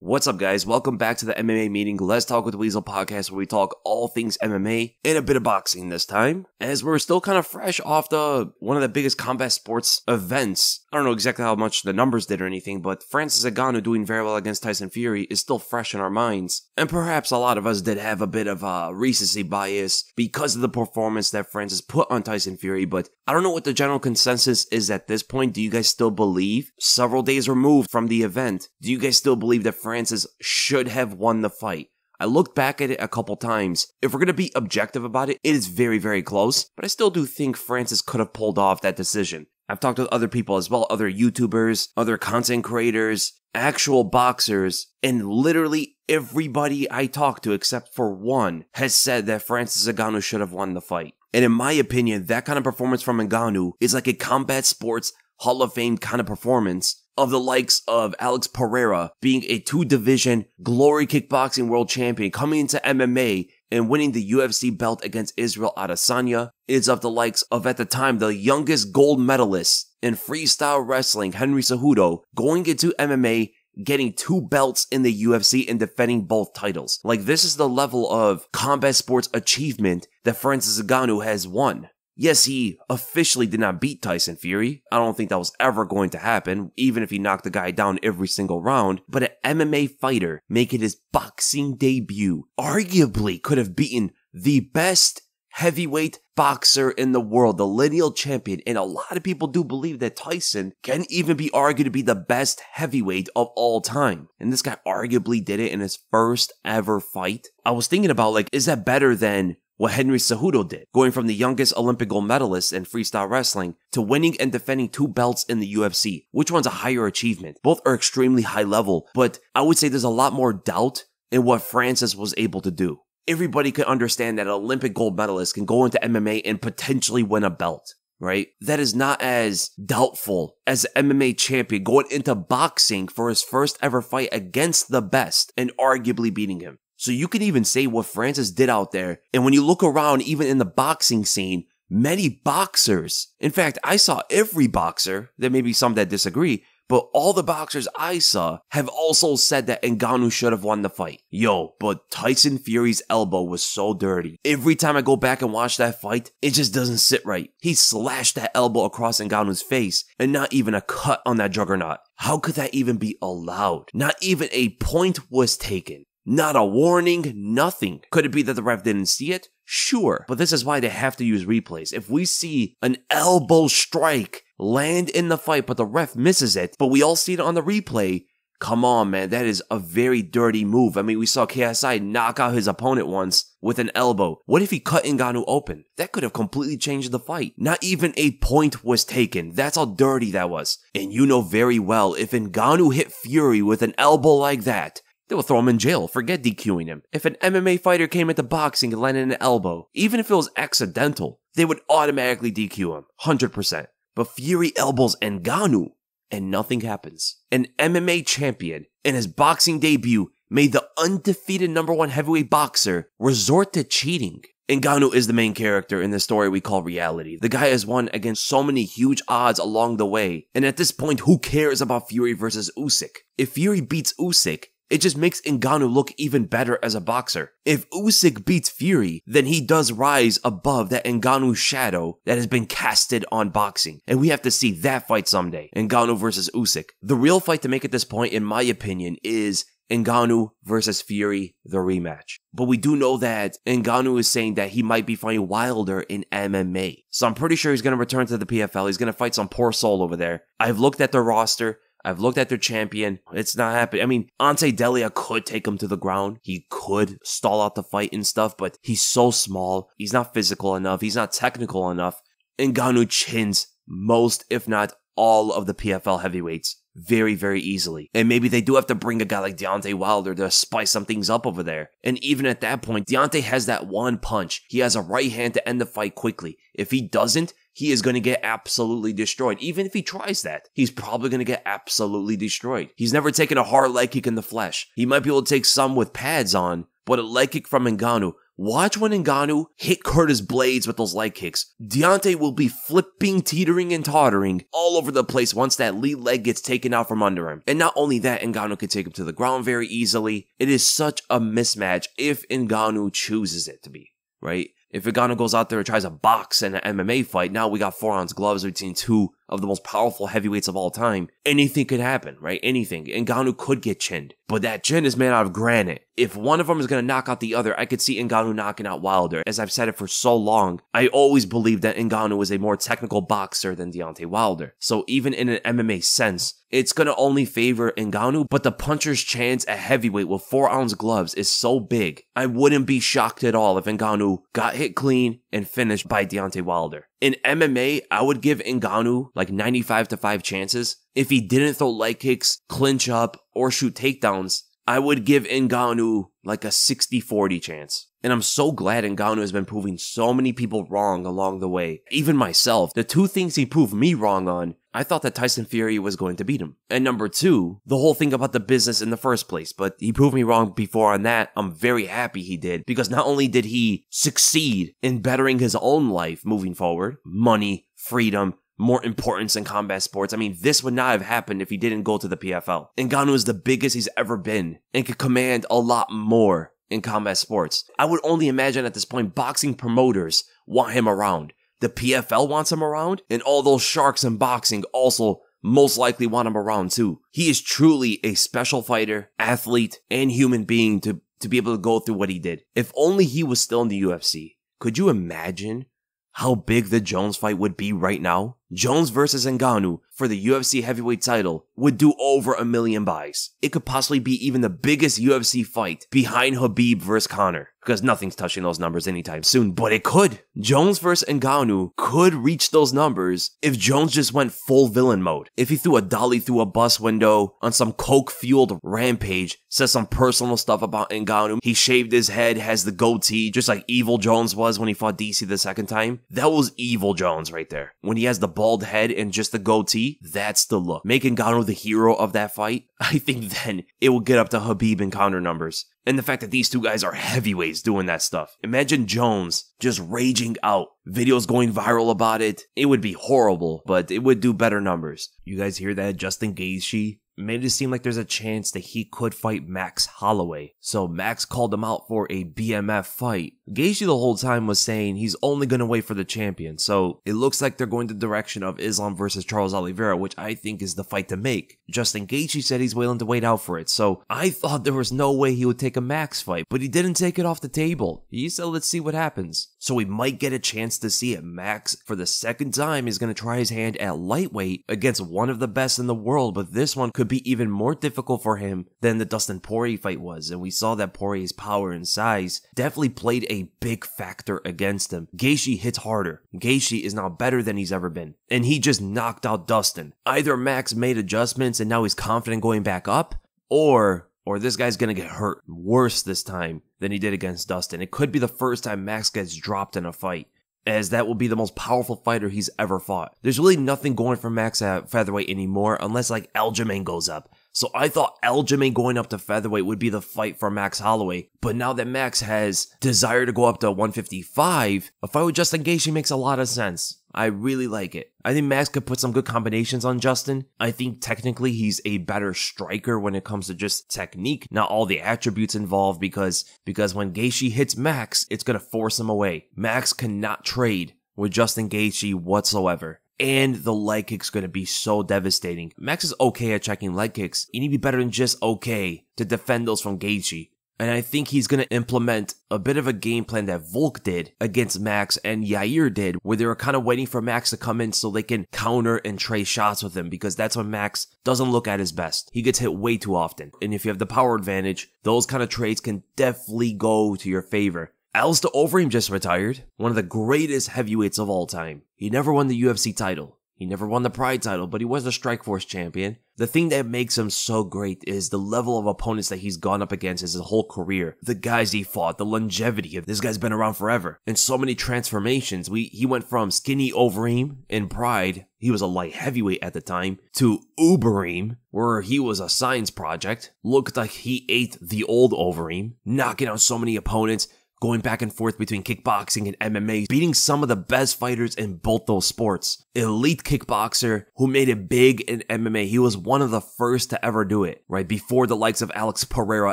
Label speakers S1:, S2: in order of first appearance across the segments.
S1: What's up, guys? Welcome back to the MMA meeting. Let's Talk with TheWeasle podcast, where we talk all things MMA and a bit of boxing this time, as we're still kind of fresh off one of the biggest combat sports events. I don't know exactly how much the numbers did or anything, but Francis Ngannou doing very well against Tyson Fury is still fresh in our minds. And perhaps a lot of us did have a bit of a recency bias because of the performance that Francis put on Tyson Fury, but I don't know what the general consensus is at this point. Do you guys still believe, several days removed from the event, do you guys still believe that Francis should have won the fight? I looked back at it a couple times. If we're going to be objective about it, it is very, very close, but I still do think Francis could have pulled off that decision. I've talked with other people as well, other YouTubers, other content creators, actual boxers, and literally everybody I talked to except for one has said that Francis Ngannou should have won the fight. And in my opinion, that kind of performance from Ngannou is like a combat sports Hall of Fame kind of performance of the likes of Alex Pereira being a two-division glory kickboxing world champion, coming into MMA and winning the UFC belt against Israel Adesanya. It's of the likes of, at the time, the youngest gold medalist in freestyle wrestling, Henry Cejudo, going into MMA, getting two belts in the UFC and defending both titles. Like, this is the level of combat sports achievement that Francis Ngannou has won. Yes, he officially did not beat Tyson Fury. I don't think that was ever going to happen, even if he knocked the guy down every single round. But an MMA fighter making his boxing debut arguably could have beaten the best heavyweight boxer in the world, the lineal champion. And a lot of people do believe that Tyson can even be argued to be the best heavyweight of all time. And this guy arguably did it in his first ever fight. I was thinking about, like, is that better than what Henry Cejudo did, going from the youngest Olympic gold medalist in freestyle wrestling to winning and defending two belts in the UFC? Which one's a higher achievement? Both are extremely high level, but I would say there's a lot more doubt in what Francis was able to do. Everybody can understand that an Olympic gold medalist can go into MMA and potentially win a belt, right? That is not as doubtful as an MMA champion going into boxing for his first ever fight against the best and arguably beating him. So you can even say what Francis did out there. And when you look around, even in the boxing scene, many boxers, in fact, I saw every boxer, there may be some that disagree, but all the boxers I saw have also said that Ngannou should have won the fight. Yo, but Tyson Fury's elbow was so dirty. Every time I go back and watch that fight, it just doesn't sit right. He slashed that elbow across Ngannou's face and not even a cut on that juggernaut. How could that even be allowed? Not even a point was taken. Not a warning, nothing. Could it be that the ref didn't see it? Sure, but this is why they have to use replays. If we see an elbow strike land in the fight, but the ref misses it, but we all see it on the replay, come on, man, that is a very dirty move. I mean, we saw KSI knock out his opponent once with an elbow. What if he cut Ngannou open? That could have completely changed the fight. Not even a point was taken. That's how dirty that was. And you know very well, if Ngannou hit Fury with an elbow like that, they will throw him in jail. Forget DQing him. If an MMA fighter came into boxing and landed an elbow, even if it was accidental, they would automatically DQ him. 100%. But Fury elbows Ngannou, and nothing happens. An MMA champion, in his boxing debut, made the undefeated #1 heavyweight boxer resort to cheating. Ngannou is the main character in the story we call reality. The guy has won against so many huge odds along the way. And at this point, who cares about Fury versus Usyk? If Fury beats Usyk, it just makes Ngannou look even better as a boxer. If Usyk beats Fury, then he does rise above that Ngannou shadow that has been casted on boxing. And we have to see that fight someday. Ngannou versus Usyk. The real fight to make at this point, in my opinion, is Ngannou versus Fury, the rematch. But we do know that Ngannou is saying that he might be fighting Wilder in MMA. So I'm pretty sure he's going to return to the PFL. He's going to fight some poor soul over there. I've looked at their roster. I've looked at their champion. It's not happening. I mean, Ante Delia could take him to the ground. He could stall out the fight and stuff, but he's so small. He's not physical enough. He's not technical enough. Ngannou chins most, if not all, of the PFL heavyweights very, very easily. And maybe they do have to bring a guy like Deontay Wilder to spice some things up over there. And even at that point, Deontay has that one punch. He has a right hand to end the fight quickly. If he doesn't, he is going to get absolutely destroyed. Even if he tries that, he's probably going to get absolutely destroyed. He's never taken a hard leg kick in the flesh. He might be able to take some with pads on, but a leg kick from Ngannou Watch when Ngannou hit Curtis Blades with those leg kicks. Deontay will be flipping, teetering, and tottering all over the place once that lead leg gets taken out from under him. And not only that, Ngannou can take him to the ground very easily. It is such a mismatch if Ngannou chooses it to be, right? If Ngannou goes out there and tries to box in an MMA fight, now we got 4-ounce gloves between two of the most powerful heavyweights of all time. Anything could happen, right? Anything. Ngannou could get chinned, but that chin is made out of granite. If one of them is going to knock out the other, I could see Ngannou knocking out Wilder. As I've said it for so long, I always believed that Ngannou was a more technical boxer than Deontay Wilder. So even in an MMA sense, it's going to only favor Ngannou, but the puncher's chance at heavyweight with 4-ounce gloves is so big. I wouldn't be shocked at all if Ngannou got hit clean and finished by Deontay Wilder. In MMA, I would give Ngannou like 95-5 chances. If he didn't throw leg kicks, clinch up, or shoot takedowns, I would give Ngannou like a 60-40 chance. And I'm so glad Ngannou has been proving so many people wrong along the way. Even myself, the two things he proved me wrong on, I thought that Tyson Fury was going to beat him. And number two, the whole thing about the business in the first place. But he proved me wrong before on that. I'm very happy he did. Because not only did he succeed in bettering his own life moving forward, money, freedom, more importance in combat sports. I mean, this would not have happened if he didn't go to the PFL. Ngannou is the biggest he's ever been and can command a lot more in combat sports. I would only imagine at this point boxing promoters want him around. The PFL wants him around, and all those sharks in boxing also most likely want him around too. He is truly a special fighter, athlete, and human being to be able to go through what he did. If only he was still in the UFC. Could you imagine how big the Jones fight would be right now? Jones versus Ngannou for the UFC heavyweight title would do over 1 million buys. It could possibly be even the biggest UFC fight behind Khabib versus Conor, because nothing's touching those numbers anytime soon, but it could. Jones versus Ngannou could reach those numbers if Jones just went full villain mode. If he threw a dolly through a bus window on some coke-fueled rampage, says some personal stuff about Ngannou, he shaved his head, has the goatee, just like Evil Jones was when he fought DC the second time. That was Evil Jones right there. When he has the bald head and just the goatee, that's the look. Make Ngannou the hero of that fight, I think then it will get up to Khabib and Conor numbers. And the fact that these two guys are heavyweights doing that stuff. Imagine Jones just raging out, videos going viral about it. It would be horrible, but it would do better numbers. You guys hear that? Justin Gaethje made it seem like there's a chance that he could fight Max Holloway. So Max called him out for a BMF fight. Gaethje the whole time was saying he's only going to wait for the champion. So it looks like they're going the direction of Islam versus Charles Oliveira, which I think is the fight to make. Justin Gaethje said he's willing to wait out for it. So I thought there was no way he would take a Max fight, but he didn't take it off the table. He said, let's see what happens. So we might get a chance to see it. Max, for the second time, is going to try his hand at lightweight against one of the best in the world, but this one could be even more difficult for him than the Dustin Poirier fight was. And we saw that Poirier's power and size definitely played a big factor against him. Gaethje hits harder. Gaethje is now better than he's ever been. And he just knocked out Dustin. Either Max made adjustments and now he's confident going back up, or this guy's gonna get hurt worse this time than he did against Dustin. It could be the first time Max gets dropped in a fight, as that will be the most powerful fighter he's ever fought. There's really nothing going for Max at featherweight anymore unless like Aljamain goes up. So I thought Aljamain going up to featherweight would be the fight for Max Holloway. But now that Max has desire to go up to 155, a fight with Justin Gaethje makes a lot of sense. I really like it. I think Max could put some good combinations on Justin. I think technically he's a better striker when it comes to just technique, not all the attributes involved, because when Gaethje hits Max, it's going to force him away. Max cannot trade with Justin Gaethje whatsoever. And the leg kick's going to be so devastating. Max is okay at checking leg kicks. You need to be better than just okay to defend those from Gaethje. And I think he's going to implement a bit of a game plan that Volk did against Max and Yair did, where they were kind of waiting for Max to come in so they can counter and trade shots with him, because that's when Max doesn't look at his best. He gets hit way too often. And if you have the power advantage, those kind of trades can definitely go to your favor. Alistair Overeem just retired, one of the greatest heavyweights of all time. He never won the UFC title. He never won the Pride title, but he was the Strikeforce champion. The thing that makes him so great is the level of opponents that he's gone up against his whole career. The guys he fought, the longevity of this guy's been around forever. And so many transformations. He went from skinny Overeem in Pride, he was a light heavyweight at the time, to Overeem, where he was a science project. Looked like he ate the old Overeem, knocking out so many opponents. going back and forth between kickboxing and MMA, beating some of the best fighters in both those sports. Elite kickboxer who made it big in MMA. He was one of the first to ever do it, right? Before the likes of Alex Pereira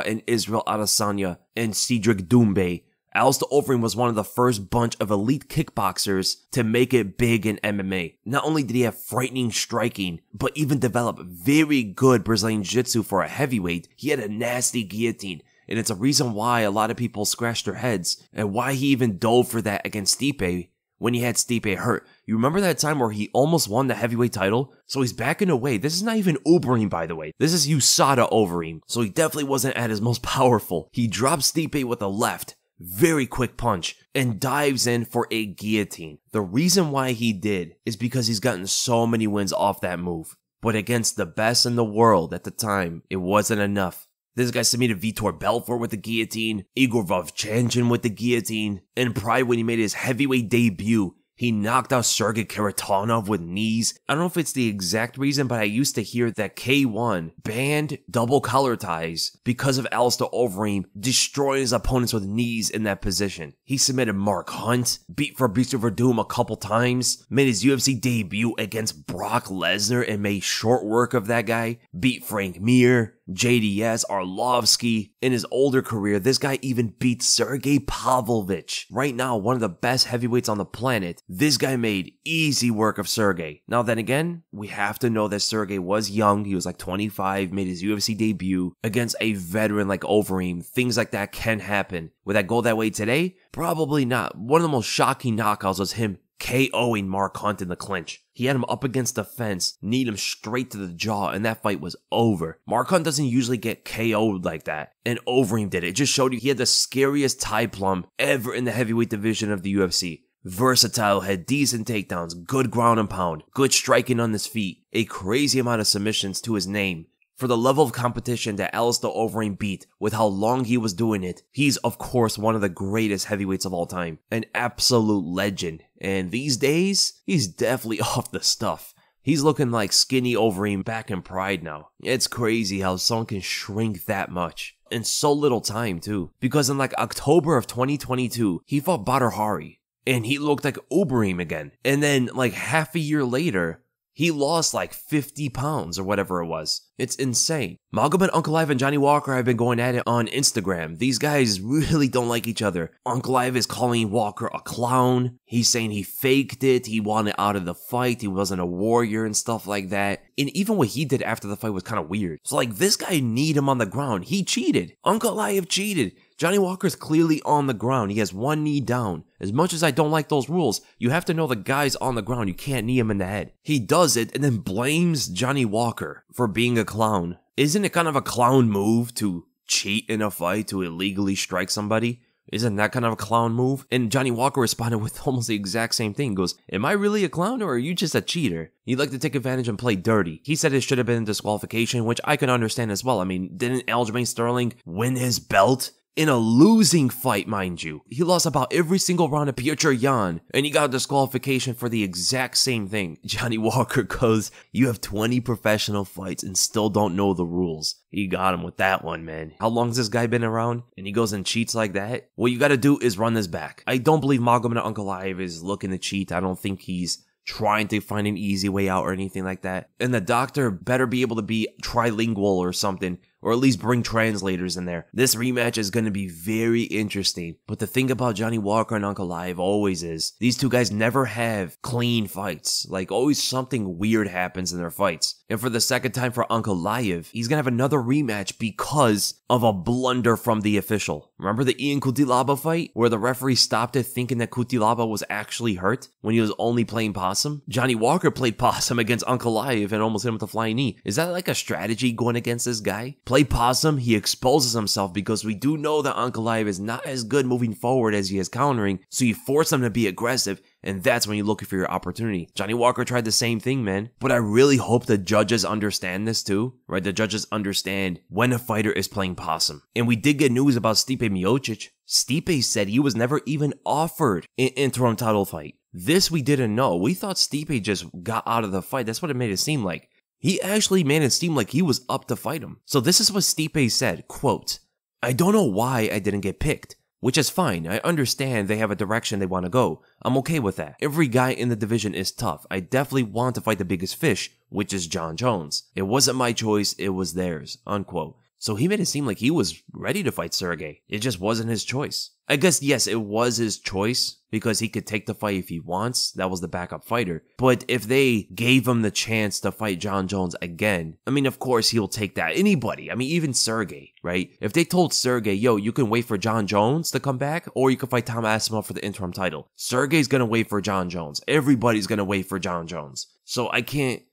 S1: and Israel Adesanya and Cedric Doumbé. Alistair Overeem was one of the first bunch of elite kickboxers to make it big in MMA. Not only did he have frightening striking, but even develop very good Brazilian Jiu-Jitsu for a heavyweight, he had a nasty guillotine. And it's a reason why a lot of people scratch their heads and why he even dove for that against Stipe when he had Stipe hurt. You remember that time where he almost won the heavyweight title? So he's backing away. This is not even Overeem, by the way. This is USADA Overeem. So he definitely wasn't at his most powerful. He drops Stipe with a left. Very quick punch and dives in for a guillotine. The reason why he did is because he's gotten so many wins off that move. But against the best in the world at the time, it wasn't enough. This guy submitted Vitor Belfort with the guillotine, Igor Vovchanchyn with the guillotine, and prior when he made his heavyweight debut, he knocked out Sergey Kharitonov with knees. I don't know if it's the exact reason, but I used to hear that K1 banned double collar ties because of Alistair Overeem destroying his opponents with knees in that position. He submitted Mark Hunt, beat Fabricio Verdum a couple times, made his UFC debut against Brock Lesnar and made short work of that guy, beat Frank Mir, JDS, Arlovsky. In his older career, this guy even beat Sergey Pavlovich. Right now, one of the best heavyweights on the planet. This guy made easy work of Sergey. Now then again, we have to know that Sergey was young. He was like 25, made his UFC debut against a veteran like Overeem. Things like that can happen. Would that go that way today? Probably not. One of the most shocking knockouts was him KOing Mark Hunt in the clinch. He had him up against the fence, kneed him straight to the jaw, and that fight was over. Mark Hunt doesn't usually get KO'd like that, and Overeem did it. It just showed you he had the scariest tie plum ever in the heavyweight division of the UFC. Versatile, had decent takedowns, good ground and pound, good striking on his feet, a crazy amount of submissions to his name. For the level of competition that Alistair Overeem beat with how long he was doing it, he's of course one of the greatest heavyweights of all time. An absolute legend. And these days, he's definitely off the stuff. He's looking like skinny Overeem back in Pride now. It's crazy how someone can shrink that much. In so little time too. Because in like October of 2022, he fought Badr Hari. And he looked like Overeem again. And then like half a year later, he lost like 50 pounds or whatever it was. It's insane. Magomed, Ankalaev, and Johnny Walker have been going at it on Instagram. These guys really don't like each other. Ankalaev is calling Walker a clown. He's saying he faked it. He wanted out of the fight. He wasn't a warrior and stuff like that. And even what he did after the fight was kind of weird. So like this guy kneed him on the ground. He cheated. Ankalaev cheated. Johnny Walker's clearly on the ground. He has one knee down. As much as I don't like those rules, you have to know the guy's on the ground. You can't knee him in the head. He does it and then blames Johnny Walker for being a clown. Isn't it kind of a clown move to cheat in a fight, to illegally strike somebody? Isn't that kind of a clown move? And Johnny Walker responded with almost the exact same thing. He goes, am I really a clown or are you just a cheater? You like to take advantage and play dirty. He said it should have been a disqualification, which I can understand as well. I mean, didn't Aljamain Sterling win his belt? In a losing fight, mind you. He lost about every single round of Petr Yan, and he got a disqualification for the exact same thing. Johnny Walker goes, you have 20 professional fights and still don't know the rules. He got him with that one, man. How long has this guy been around? And he goes and cheats like that? What you gotta do is run this back. I don't believe Magomed Ankalaev is looking to cheat. I don't think he's trying to find an easy way out or anything like that. And the doctor better be able to be trilingual or something, or at least bring translators in there. This rematch is going to be very interesting. But the thing about Johnny Walker and Ankalaev always is, these two guys never have clean fights. Like, always something weird happens in their fights. And for the second time for Ankalaev, he's going to have another rematch because of a blunder from the official. Remember the Ian Cutelaba fight, where the referee stopped it thinking that Cutelaba was actually hurt when he was only playing possum? Johnny Walker played possum against Ankalaev and almost hit him with a flying knee. Is that like a strategy going against this guy? Play possum, he exposes himself because we do know that Ankalaev is not as good moving forward as he is countering, so you force him to be aggressive, and that's when you're looking for your opportunity. Johnny Walker tried the same thing, man. But I really hope the judges understand this too, right? The judges understand when a fighter is playing possum. And we did get news about Stipe Miocic. Stipe said he was never even offered an interim title fight. This we didn't know. We thought Stipe just got out of the fight. That's what it made it seem like. He actually made it seem like he was up to fight him. So this is what Stipe said, quote, I don't know why I didn't get picked. which is fine. I understand they have a direction they want to go. I'm okay with that. Every guy in the division is tough. I definitely want to fight the biggest fish, which is Jon Jones. It wasn't my choice, it was theirs, unquote. So he made it seem like he was ready to fight Sergey. It just wasn't his choice. I guess, yes, it was his choice because he could take the fight if he wants. That was the backup fighter. But if they gave him the chance to fight Jon Jones again, I mean, of course, he'll take that. Anybody. I mean, even Sergey, right? If they told Sergey, yo, you can wait for Jon Jones to come back, or you can fight Tom Aspinall for the interim title. Sergey's gonna wait for Jon Jones. Everybody's gonna wait for Jon Jones. So I can't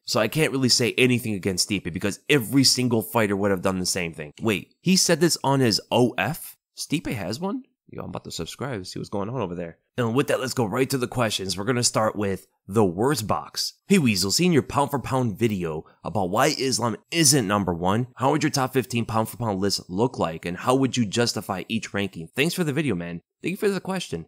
S1: really say anything against Stipe because every single fighter would have done the same thing. Wait, he said this on his OF? Stipe has one? Yo, I'm about to subscribe, see what's going on over there. And with that, let's go right to the questions. We're going to start with the worst box. Hey Weasel, seeing your pound for pound video about why Islam isn't number 1, how would your top 15 pound for pound list look like, and how would you justify each ranking? Thanks for the video, man. Thank you for the question.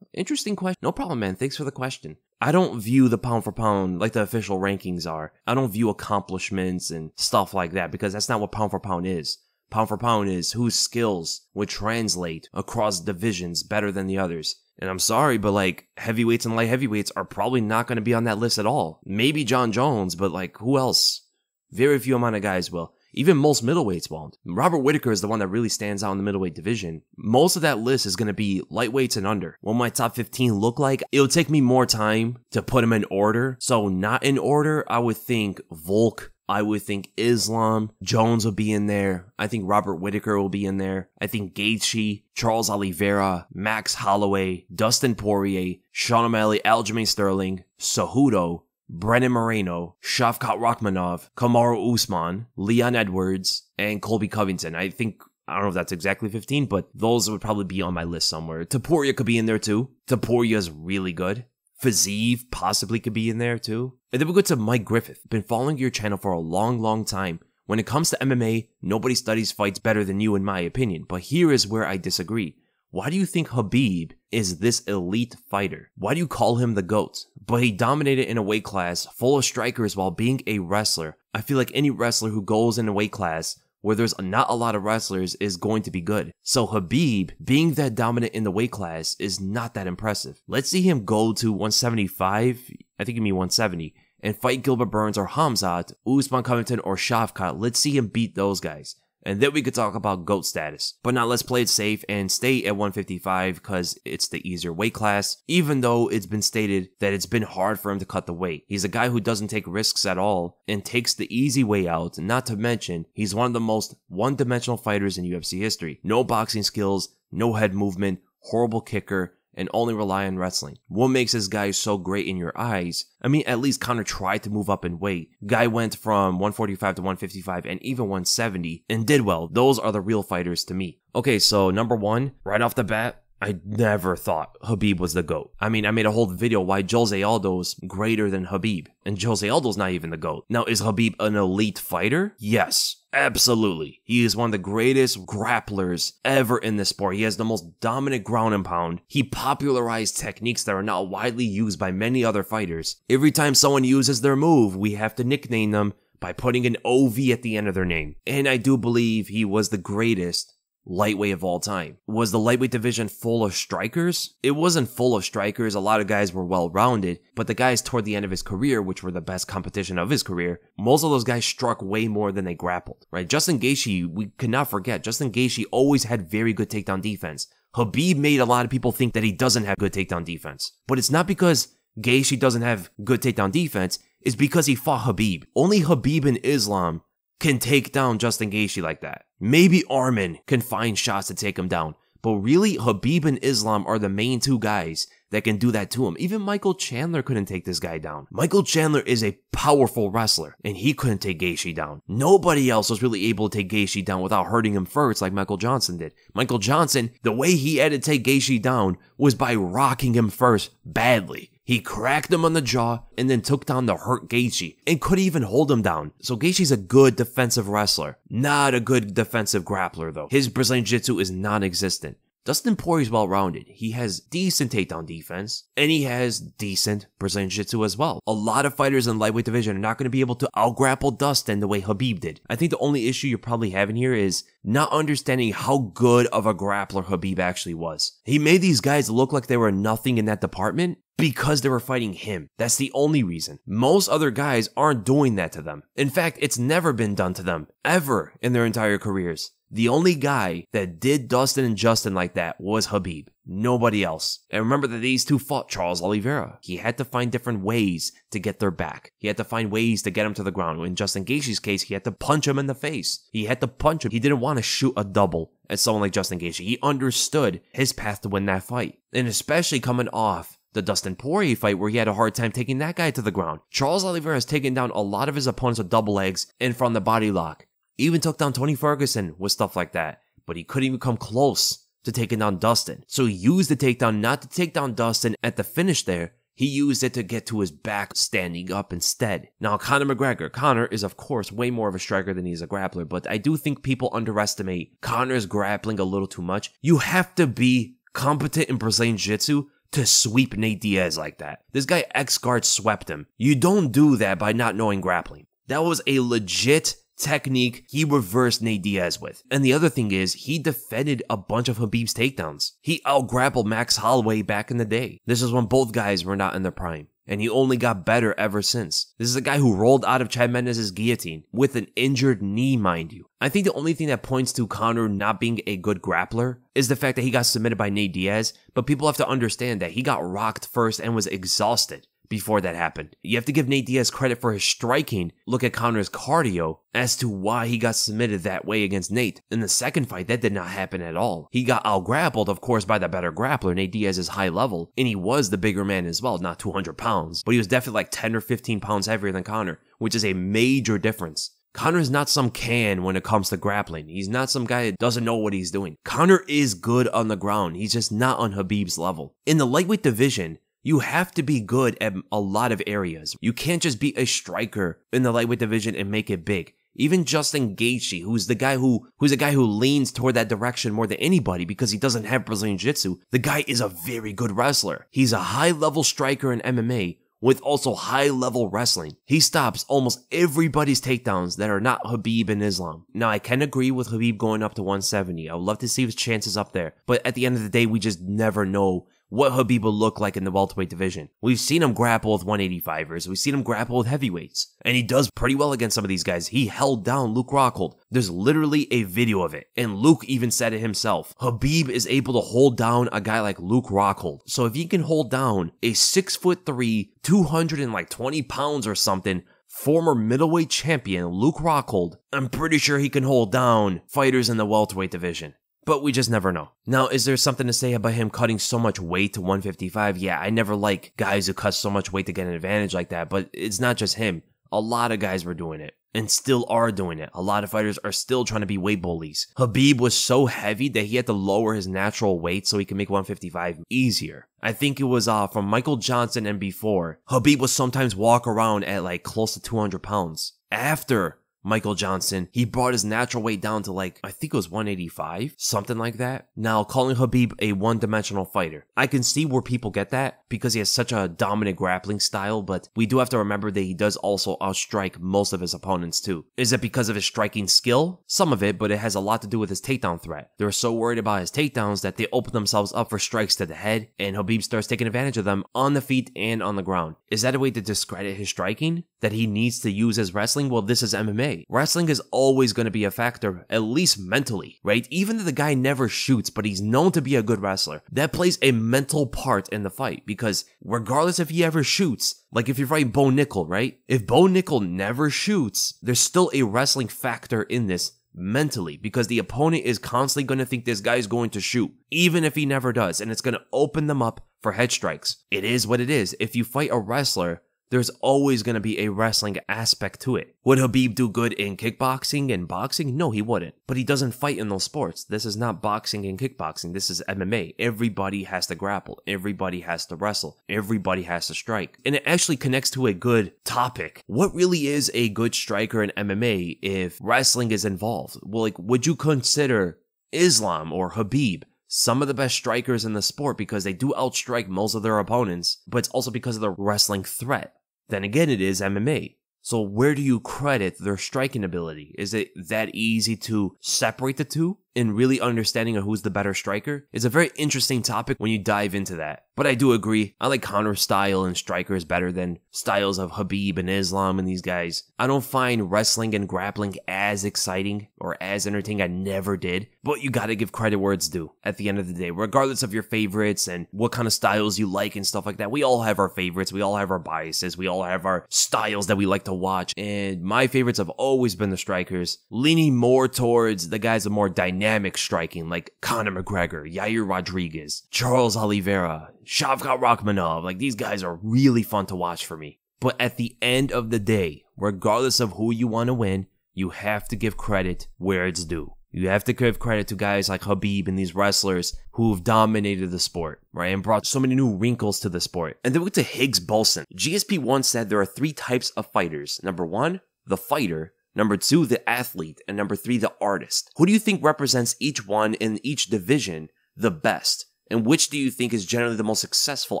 S1: Interesting question. No problem, man. Thanks for the question. I don't view the pound for pound like the official rankings are. I don't view accomplishments and stuff like that because that's not what pound for pound is. Pound for pound is whose skills would translate across divisions better than the others. And I'm sorry, but like heavyweights and light heavyweights are probably not going to be on that list at all. Maybe Jon Jones, but like who else? Very few amount of guys will. Even most middleweights won't. Robert Whittaker is the one that really stands out in the middleweight division. Most of that list is going to be lightweights and under. What my top 15 look like? It'll take me more time to put them in order. So not in order, I would think Volk. I would think Islam, Jones will be in there. I think Robert Whittaker will be in there. I think Gaethje, Charles Oliveira, Max Holloway, Dustin Poirier, Sean O'Malley, Aljamain Sterling, Cejudo, Brennan Moreno, Shavkat Rakhmonov, Kamaru Usman, Leon Edwards, and Colby Covington. I don't know if that's exactly 15, but those would probably be on my list somewhere. Topuria could be in there too. Topuria's really good. Fiziev possibly could be in there too. And then we go to Mike Griffith. Been following your channel for a long time. When it comes to MMA, nobody studies fights better than you in my opinion. But here is where I disagree. Why do you think Khabib is this elite fighter? Why do you call him the GOAT? But he dominated in a weight class full of strikers while being a wrestler. I feel like any wrestler who goes in a weight class where there's not a lot of wrestlers is going to be good. So Khabib being that dominant in the weight class is not that impressive. Let's see him go to 175, I think you mean 170, and fight Gilbert Burns or Khamzat, Usman Covington or Shavkat. Let's see him beat those guys. And then we could talk about GOAT status. But now let's play it safe and stay at 155 because it's the easier weight class, even though it's been stated that it's been hard for him to cut the weight. He's a guy who doesn't take risks at all and takes the easy way out, not to mention he's one of the most one-dimensional fighters in UFC history. No boxing skills, no head movement, horrible kicker, and only rely on wrestling. What makes this guy so great in your eyes? I mean, at least Conor tried to move up in weight. Guy went from 145 to 155 and even 170 and did well. Those are the real fighters to me. Okay, so number 1, right off the bat, I never thought Khabib was the GOAT. I mean, I made a whole video why Jose Aldo's greater than Khabib. And Jose Aldo's not even the GOAT. Now, is Khabib an elite fighter? Yes. Absolutely. He is one of the greatest grapplers ever in this sport. He has the most dominant ground and pound. He popularized techniques that are not widely used by many other fighters. Every time someone uses their move, we have to nickname them by putting an OV at the end of their name. And I do believe he was the greatest lightweight of all time. Was the lightweight division full of strikers? It wasn't full of strikers. A lot of guys were well-rounded, but the guys toward the end of his career, which were the best competition of his career, most of those guys struck way more than they grappled, right? Justin Gaethje, we cannot forget, Justin Gaethje always had very good takedown defense. Khabib made a lot of people think that he doesn't have good takedown defense, but it's not because Gaethje doesn't have good takedown defense, it's because he fought Khabib. Only Khabib and Islam can take down Justin Gaethje like that. Maybe Arman can find shots to take him down. But really, Khabib and Islam are the main two guys that can do that to him. Even Michael Chandler couldn't take this guy down. Michael Chandler is a powerful wrestler, and he couldn't take Gaethje down. Nobody else was really able to take Gaethje down without hurting him first like Michael Johnson did. Michael Johnson, the way he had to take Gaethje down was by rocking him first badly. He cracked him on the jaw and then took down the hurt Gaethje and couldn't even hold him down. So Gaethje's a good defensive wrestler. Not a good defensive grappler though. His Brazilian Jiu-Jitsu is non-existent. Dustin Poirier is well-rounded. He has decent takedown defense, and he has decent Brazilian Jiu-Jitsu as well. A lot of fighters in the lightweight division are not going to be able to out-grapple Dustin the way Khabib did. I think the only issue you're probably having here is not understanding how good of a grappler Khabib actually was. He made these guys look like they were nothing in that department because they were fighting him. That's the only reason. Most other guys aren't doing that to them. In fact, it's never been done to them, ever in their entire careers. The only guy that did Dustin and Justin like that was Khabib. Nobody else. And remember that these two fought Charles Oliveira. He had to find different ways to get their back. He had to find ways to get him to the ground. In Justin Gaethje's case, he had to punch him in the face. He had to punch him. He didn't want to shoot a double at someone like Justin Gaethje. He understood his path to win that fight. And especially coming off the Dustin Poirier fight where he had a hard time taking that guy to the ground. Charles Oliveira has taken down a lot of his opponents with double legs and from the body lock. He even took down Tony Ferguson with stuff like that, but he couldn't even come close to taking down Dustin. So he used the takedown not to take down Dustin at the finish there. He used it to get to his back standing up instead. Now, Conor McGregor. Conor is, of course, way more of a striker than he's a grappler, but I do think people underestimate Conor's grappling a little too much. You have to be competent in Brazilian Jiu-Jitsu to sweep Nate Diaz like that. This guy X-Guard swept him. You don't do that by not knowing grappling. That was a legit technique he reversed Nate Diaz with. And the other thing is, he defended a bunch of Khabib's takedowns. He out-grappled Max Holloway back in the day. This is when both guys were not in their prime. And he only got better ever since. This is a guy who rolled out of Chad Mendes' guillotine with an injured knee, mind you. I think the only thing that points to Conor not being a good grappler is the fact that he got submitted by Nate Diaz, but people have to understand that he got rocked first and was exhausted before that happened. You have to give Nate Diaz credit for his striking. Look at Conor's cardio as to why he got submitted that way against Nate. In the second fight, that did not happen at all. He got out-grappled, of course, by the better grappler. Nate Diaz is high level, and he was the bigger man as well, not 200 pounds, but he was definitely like 10 or 15 pounds heavier than Conor, which is a major difference. Conor is not some can when it comes to grappling. He's not some guy that doesn't know what he's doing. Conor is good on the ground. He's just not on Khabib's level. In the lightweight division, you have to be good at a lot of areas. You can't just be a striker in the lightweight division and make it big. Even Justin Gaethje, who's a guy who leans toward that direction more than anybody because he doesn't have Brazilian Jiu-Jitsu, the guy is a very good wrestler. He's a high-level striker in MMA with also high-level wrestling. He stops almost everybody's takedowns that are not Khabib and Islam. Now, I can agree with Khabib going up to 170. I would love to see his chances up there. But at the end of the day, we just never know what Khabib will look like in the welterweight division. We've seen him grapple with 185ers. We've seen him grapple with heavyweights. And he does pretty well against some of these guys. He held down Luke Rockhold. There's literally a video of it. And Luke even said it himself. Khabib is able to hold down a guy like Luke Rockhold. So if he can hold down a 6'3", 220 pounds or something, former middleweight champion Luke Rockhold, I'm pretty sure he can hold down fighters in the welterweight division. But we just never know. Now, is there something to say about him cutting so much weight to 155? Yeah, I never like guys who cut so much weight to get an advantage like that, but it's not just him. A lot of guys were doing it and still are doing it. A lot of fighters are still trying to be weight bullies. Khabib was so heavy that he had to lower his natural weight so he could make 155 easier. I think it was from Michael Johnson and before. Khabib would sometimes walk around at like close to 200 pounds. After Michael Johnson, he brought his natural weight down to like, I think it was 185, something like that. Now, calling Khabib a one-dimensional fighter, I can see where people get that because he has such a dominant grappling style, but we do have to remember that he does also outstrike most of his opponents too. Is it because of his striking skill? Some of it, but it has a lot to do with his takedown threat. They're so worried about his takedowns that they open themselves up for strikes to the head, and Khabib starts taking advantage of them on the feet and on the ground. Is that a way to discredit his striking? That he needs to use his wrestling? Well, this is MMA. Wrestling is always going to be a factor, at least mentally, right? Even if the guy never shoots, but he's known to be a good wrestler, that plays a mental part in the fight because regardless if he ever shoots, like if you're fighting Bo Nickel, right? If Bo Nickel never shoots, there's still a wrestling factor in this mentally because the opponent is constantly going to think this guy is going to shoot, even if he never does, and it's going to open them up for head strikes. It is what it is. If you fight a wrestler, there's always going to be a wrestling aspect to it. Would Khabib do good in kickboxing and boxing? No, he wouldn't. But he doesn't fight in those sports. This is not boxing and kickboxing. This is MMA. Everybody has to grapple. Everybody has to wrestle. Everybody has to strike. And it actually connects to a good topic. What really is a good striker in MMA if wrestling is involved? Well, like, would you consider Islam or Khabib some of the best strikers in the sport because they do outstrike most of their opponents, but it's also because of the wrestling threat. Then again, it is MMA. So where do you credit their striking ability? Is it that easy to separate the two? And really understanding of who's the better striker is a very interesting topic when you dive into that. But I do agree, I like Conor's style and strikers better than styles of Khabib and Islam and these guys. I don't find wrestling and grappling as exciting or as entertaining. I never did. But you gotta give credit where it's due at the end of the day. Regardless of your favorites and what kind of styles you like and stuff like that, we all have our favorites, we all have our biases, we all have our styles that we like to watch. And my favorites have always been the strikers, leaning more towards the guys with more dynamic striking like Conor McGregor, Yair Rodriguez, Charles Oliveira, Shavkat Rakhmonov. Like, these guys are really fun to watch for me. But at the end of the day, regardless of who you want to win, you have to give credit where it's due. You have to give credit to guys like Khabib and these wrestlers who've dominated the sport, right? And brought so many new wrinkles to the sport. And then we get to Higgs-Boulson. GSP once said there are 3 types of fighters. Number 1, the fighter. Number 2, the athlete. And number 3, the artist. Who do you think represents each one in each division the best? And which do you think is generally the most successful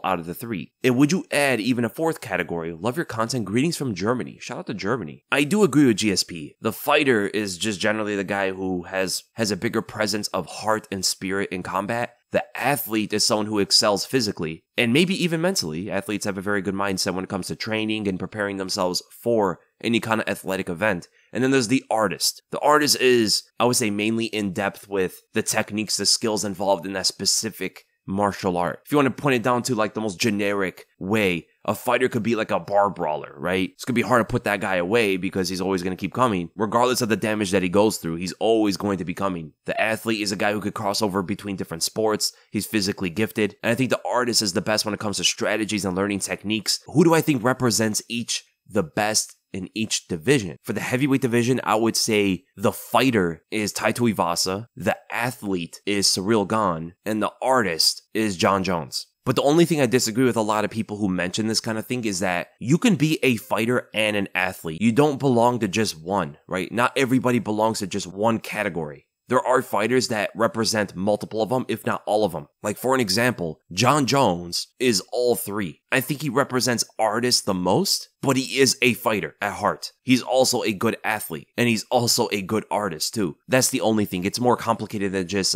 S1: out of the 3? And would you add even a 4th category? Love your content. Greetings from Germany. Shout out to Germany. I do agree with GSP. The fighter is just generally the guy who has a bigger presence of heart and spirit in combat. The athlete is someone who excels physically and maybe even mentally. Athletes have a very good mindset when it comes to training and preparing themselves for any kind of athletic event. And then there's the artist. The artist is, I would say, mainly in depth with the techniques, the skills involved in that specific martial art. If you want to point it down to like the most generic way, a fighter could be like a bar brawler, right? It's going to be hard to put that guy away because he's always going to keep coming. Regardless of the damage that he goes through, he's always going to be coming. The athlete is a guy who could cross over between different sports. He's physically gifted. And I think the artist is the best when it comes to strategies and learning techniques. Who do I think represents each the best in each division? For the heavyweight division, I would say the fighter is Taito Ivasa, the athlete is Cyril Gane, and the artist is John Jones. But the only thing I disagree with a lot of people who mention this kind of thing is that you can be a fighter and an athlete. You don't belong to just one, right? Not everybody belongs to just one category. There are fighters that represent multiple of them, if not all of them. Like, for an example, John Jones is all 3. I think he represents artists the most, but he is a fighter at heart. He's also a good athlete, and he's also a good artist too. That's the only thing. It's more complicated than just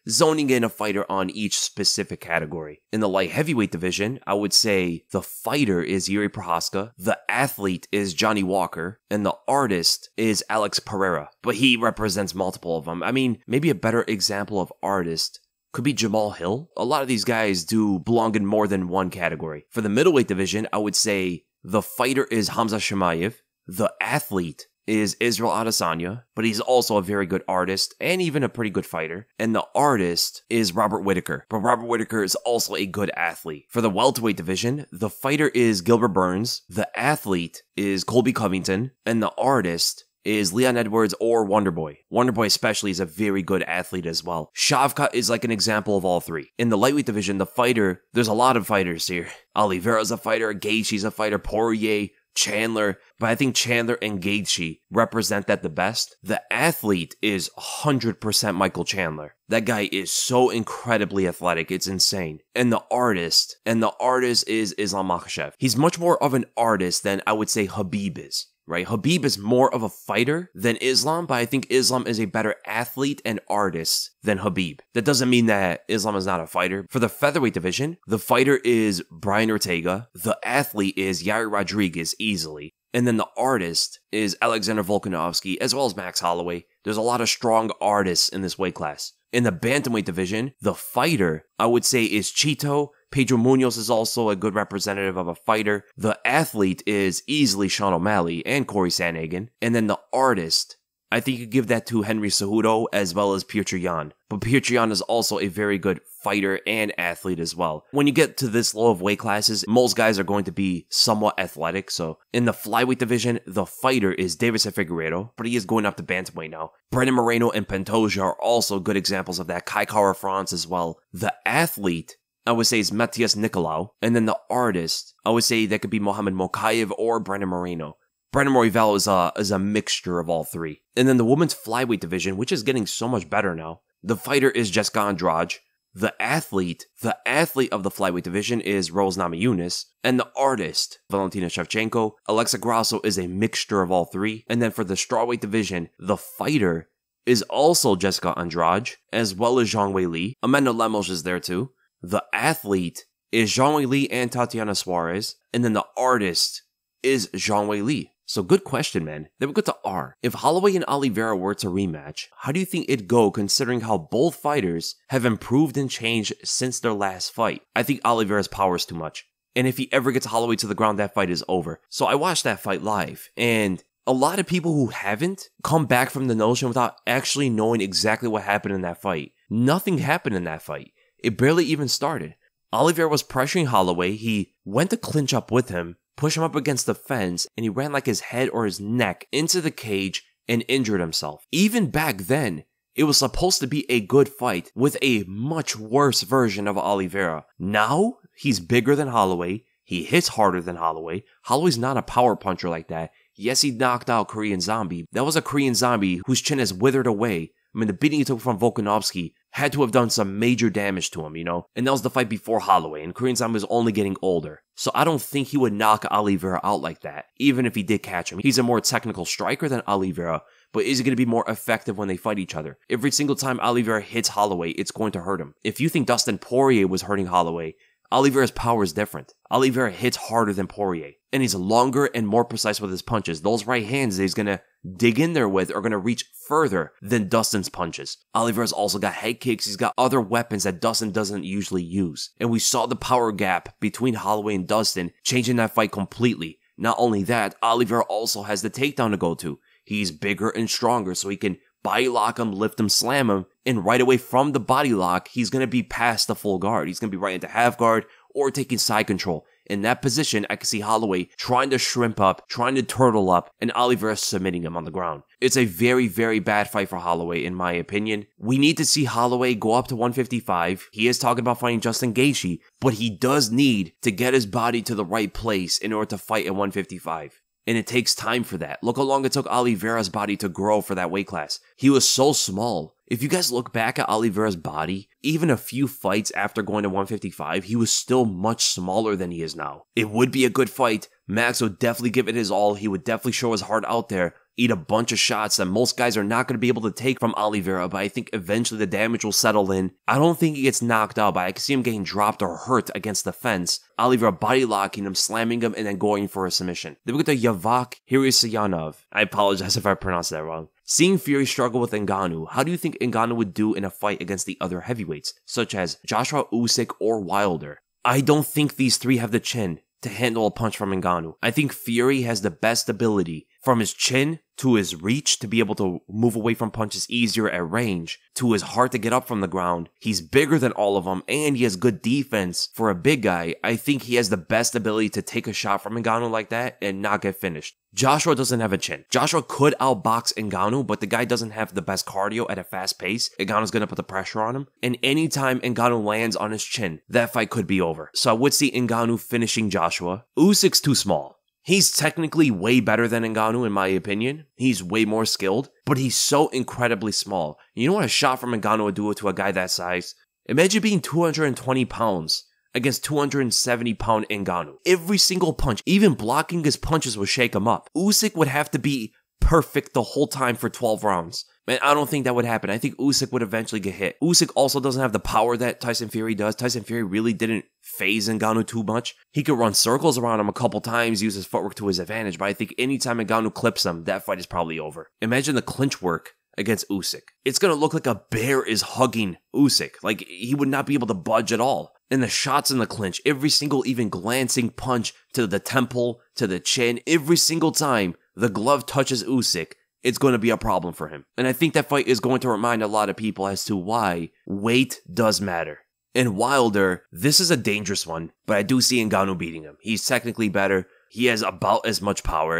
S1: zoning in a fighter on each specific category. In the light heavyweight division, I would say the fighter is Yuri Prohaska, the athlete is Johnny Walker, and the artist is Alex Pereira. But he represents multiple of them. I mean, maybe a better example of artist could be Jamal Hill. A lot of these guys do belong in more than one category. For the middleweight division, I would say the fighter is Khamzat Chimaev, the athlete is Israel Adesanya, but he's also a very good artist and even a pretty good fighter. And the artist is Robert Whittaker, but Robert Whittaker is also a good athlete. For the welterweight division, the fighter is Gilbert Burns, the athlete is Colby Covington, and the artist is Leon Edwards or Wonderboy. Wonderboy especially is a very good athlete as well. Shavkat is like an example of all 3. In the lightweight division, the fighter, there's a lot of fighters here. Oliveira's a fighter, Gaethje's a fighter, Poirier, Chandler, but I think Chandler and Gaethje represent that the best. The athlete is 100% Michael Chandler. That guy is so incredibly athletic, it's insane. And the artist is Islam Makhachev. He's much more of an artist than I would say Khabib is. Right? Khabib is more of a fighter than Islam, but I think Islam is a better athlete and artist than Khabib. That doesn't mean that Islam is not a fighter. For the featherweight division, the fighter is Brian Ortega, the athlete is Yair Rodriguez easily, and then the artist is Alexander Volkanovski, as well as Max Holloway. There's a lot of strong artists in this weight class. In the bantamweight division, the fighter, I would say, is Chito. Pedro Munoz is also a good representative of a fighter. The athlete is easily Sean O'Malley and Corey Sandhagen. And then the artist, I think you give that to Henry Cejudo as well as Petr Yan. But Petr Yan is also a very good fighter and athlete as well. When you get to this low of weight classes, most guys are going to be somewhat athletic. So in the flyweight division, the fighter is Davidson Figueiredo, but he is going up to bantamweight now. Brandon Moreno and Pantoja are also good examples of that. Kai Kara France as well. The athlete, I would say, is Matthias Nicolau. And then the artist, I would say that could be Mohamed Mokaev or Brandon Moreno. Brandon Royval is a mixture of all 3. And then the women's flyweight division, which is getting so much better now. The fighter is Jessica Andrade. The athlete of the flyweight division is Rose Namajunas, and the artist, Valentina Shevchenko. Alexa Grasso is a mixture of all three. And then for the strawweight division, the fighter is also Jessica Andrade, as well as Zhang Weili. Amanda Lemos is there too. The athlete is Zhang Weili and Tatiana Suarez, and then the artist is Zhang Weili. So good question, man. Then we go to R. If Holloway and Oliveira were to rematch, how do you think it'd go considering how both fighters have improved and changed since their last fight? I think Oliveira's power is too much. And if he ever gets Holloway to the ground, that fight is over. So I watched that fight live, and a lot of people who haven't come back from the notion without actually knowing exactly what happened in that fight. Nothing happened in that fight. It barely even started. Oliveira was pressuring Holloway. He went to clinch up with him, push him up against the fence, and he ran like his head or his neck into the cage and injured himself. Even back then, it was supposed to be a good fight with a much worse version of Oliveira. Now, he's bigger than Holloway. He hits harder than Holloway. Holloway's not a power puncher like that. Yes, he knocked out Korean Zombie. That was a Korean Zombie whose chin has withered away. I mean, the beating he took from Volkanovski had to have done some major damage to him, you know? And that was the fight before Holloway, and Korean Zombie was only getting older. So I don't think he would knock Oliveira out like that, even if he did catch him. He's a more technical striker than Oliveira, but is he going to be more effective when they fight each other? Every single time Oliveira hits Holloway, it's going to hurt him. If you think Dustin Poirier was hurting Holloway, Oliveira's power is different. Oliveira hits harder than Poirier, and he's longer and more precise with his punches. Those right hands that he's going to dig in there with are going to reach further than Dustin's punches. Oliveira's also got head kicks. He's got other weapons that Dustin doesn't usually use. And we saw the power gap between Holloway and Dustin changing that fight completely. Not only that, Oliveira also has the takedown to go to. He's bigger and stronger, so he can body lock him, lift him, slam him, and right away from the body lock, he's going to be past the full guard. He's going to be right into half guard or taking side control. In that position, I can see Holloway trying to shrimp up, trying to turtle up, and Oliveira submitting him on the ground. It's a very, very bad fight for Holloway, in my opinion. We need to see Holloway go up to 155. He is talking about fighting Justin Gaethje, but he does need to get his body to the right place in order to fight at 155. And it takes time for that. Look how long it took Oliveira's body to grow for that weight class. He was so small. If you guys look back at Oliveira's body, even a few fights after going to 155, he was still much smaller than he is now. It would be a good fight. Max would definitely give it his all. He would definitely show his heart out there, eat a bunch of shots that most guys are not going to be able to take from Oliveira, but I think eventually the damage will settle in. I don't think he gets knocked out, but I can see him getting dropped or hurt against the fence. Oliveira body locking him, slamming him, and then going for a submission. Then we get to Yavak Hirisyanov. I apologize if I pronounced that wrong. Seeing Fury struggle with Ngannou, how do you think Ngannou would do in a fight against the other heavyweights, such as Joshua Usyk or Wilder? I don't think these three have the chin to handle a punch from Ngannou. I think Fury has the best ability from his chin to his reach to be able to move away from punches easier at range, to his heart to get up from the ground. He's bigger than all of them, and he has good defense for a big guy. I think he has the best ability to take a shot from Ngannou like that and not get finished. Joshua doesn't have a chin. Joshua could outbox Ngannou, but the guy doesn't have the best cardio at a fast pace. Ngannou's going to put the pressure on him, and anytime Ngannou lands on his chin, that fight could be over. So I would see Ngannou finishing Joshua. Usyk's too small. He's technically way better than Ngannou in my opinion. He's way more skilled, but he's so incredibly small. You know what a shot from Ngannou would do to a guy that size? Imagine being 220 pounds against 270-pound Ngannou. Every single punch, even blocking his punches would shake him up. Usyk would have to be perfect the whole time for 12 rounds. Man, I don't think that would happen. I think Usyk would eventually get hit. Usyk also doesn't have the power that Tyson Fury does. Tyson Fury really didn't phase Ngannou too much. He could run circles around him a couple times, use his footwork to his advantage, but I think anytime Ngannou clips him, that fight is probably over. Imagine the clinch work against Usyk. It's going to look like a bear is hugging Usyk. Like, he would not be able to budge at all. And the shots in the clinch, every single even glancing punch to the temple, to the chin, every single time the glove touches Usyk, it's going to be a problem for him. And I think that fight is going to remind a lot of people as to why weight does matter. And Wilder, this is a dangerous one, but I do see Ngannou beating him. He's technically better. He has about as much power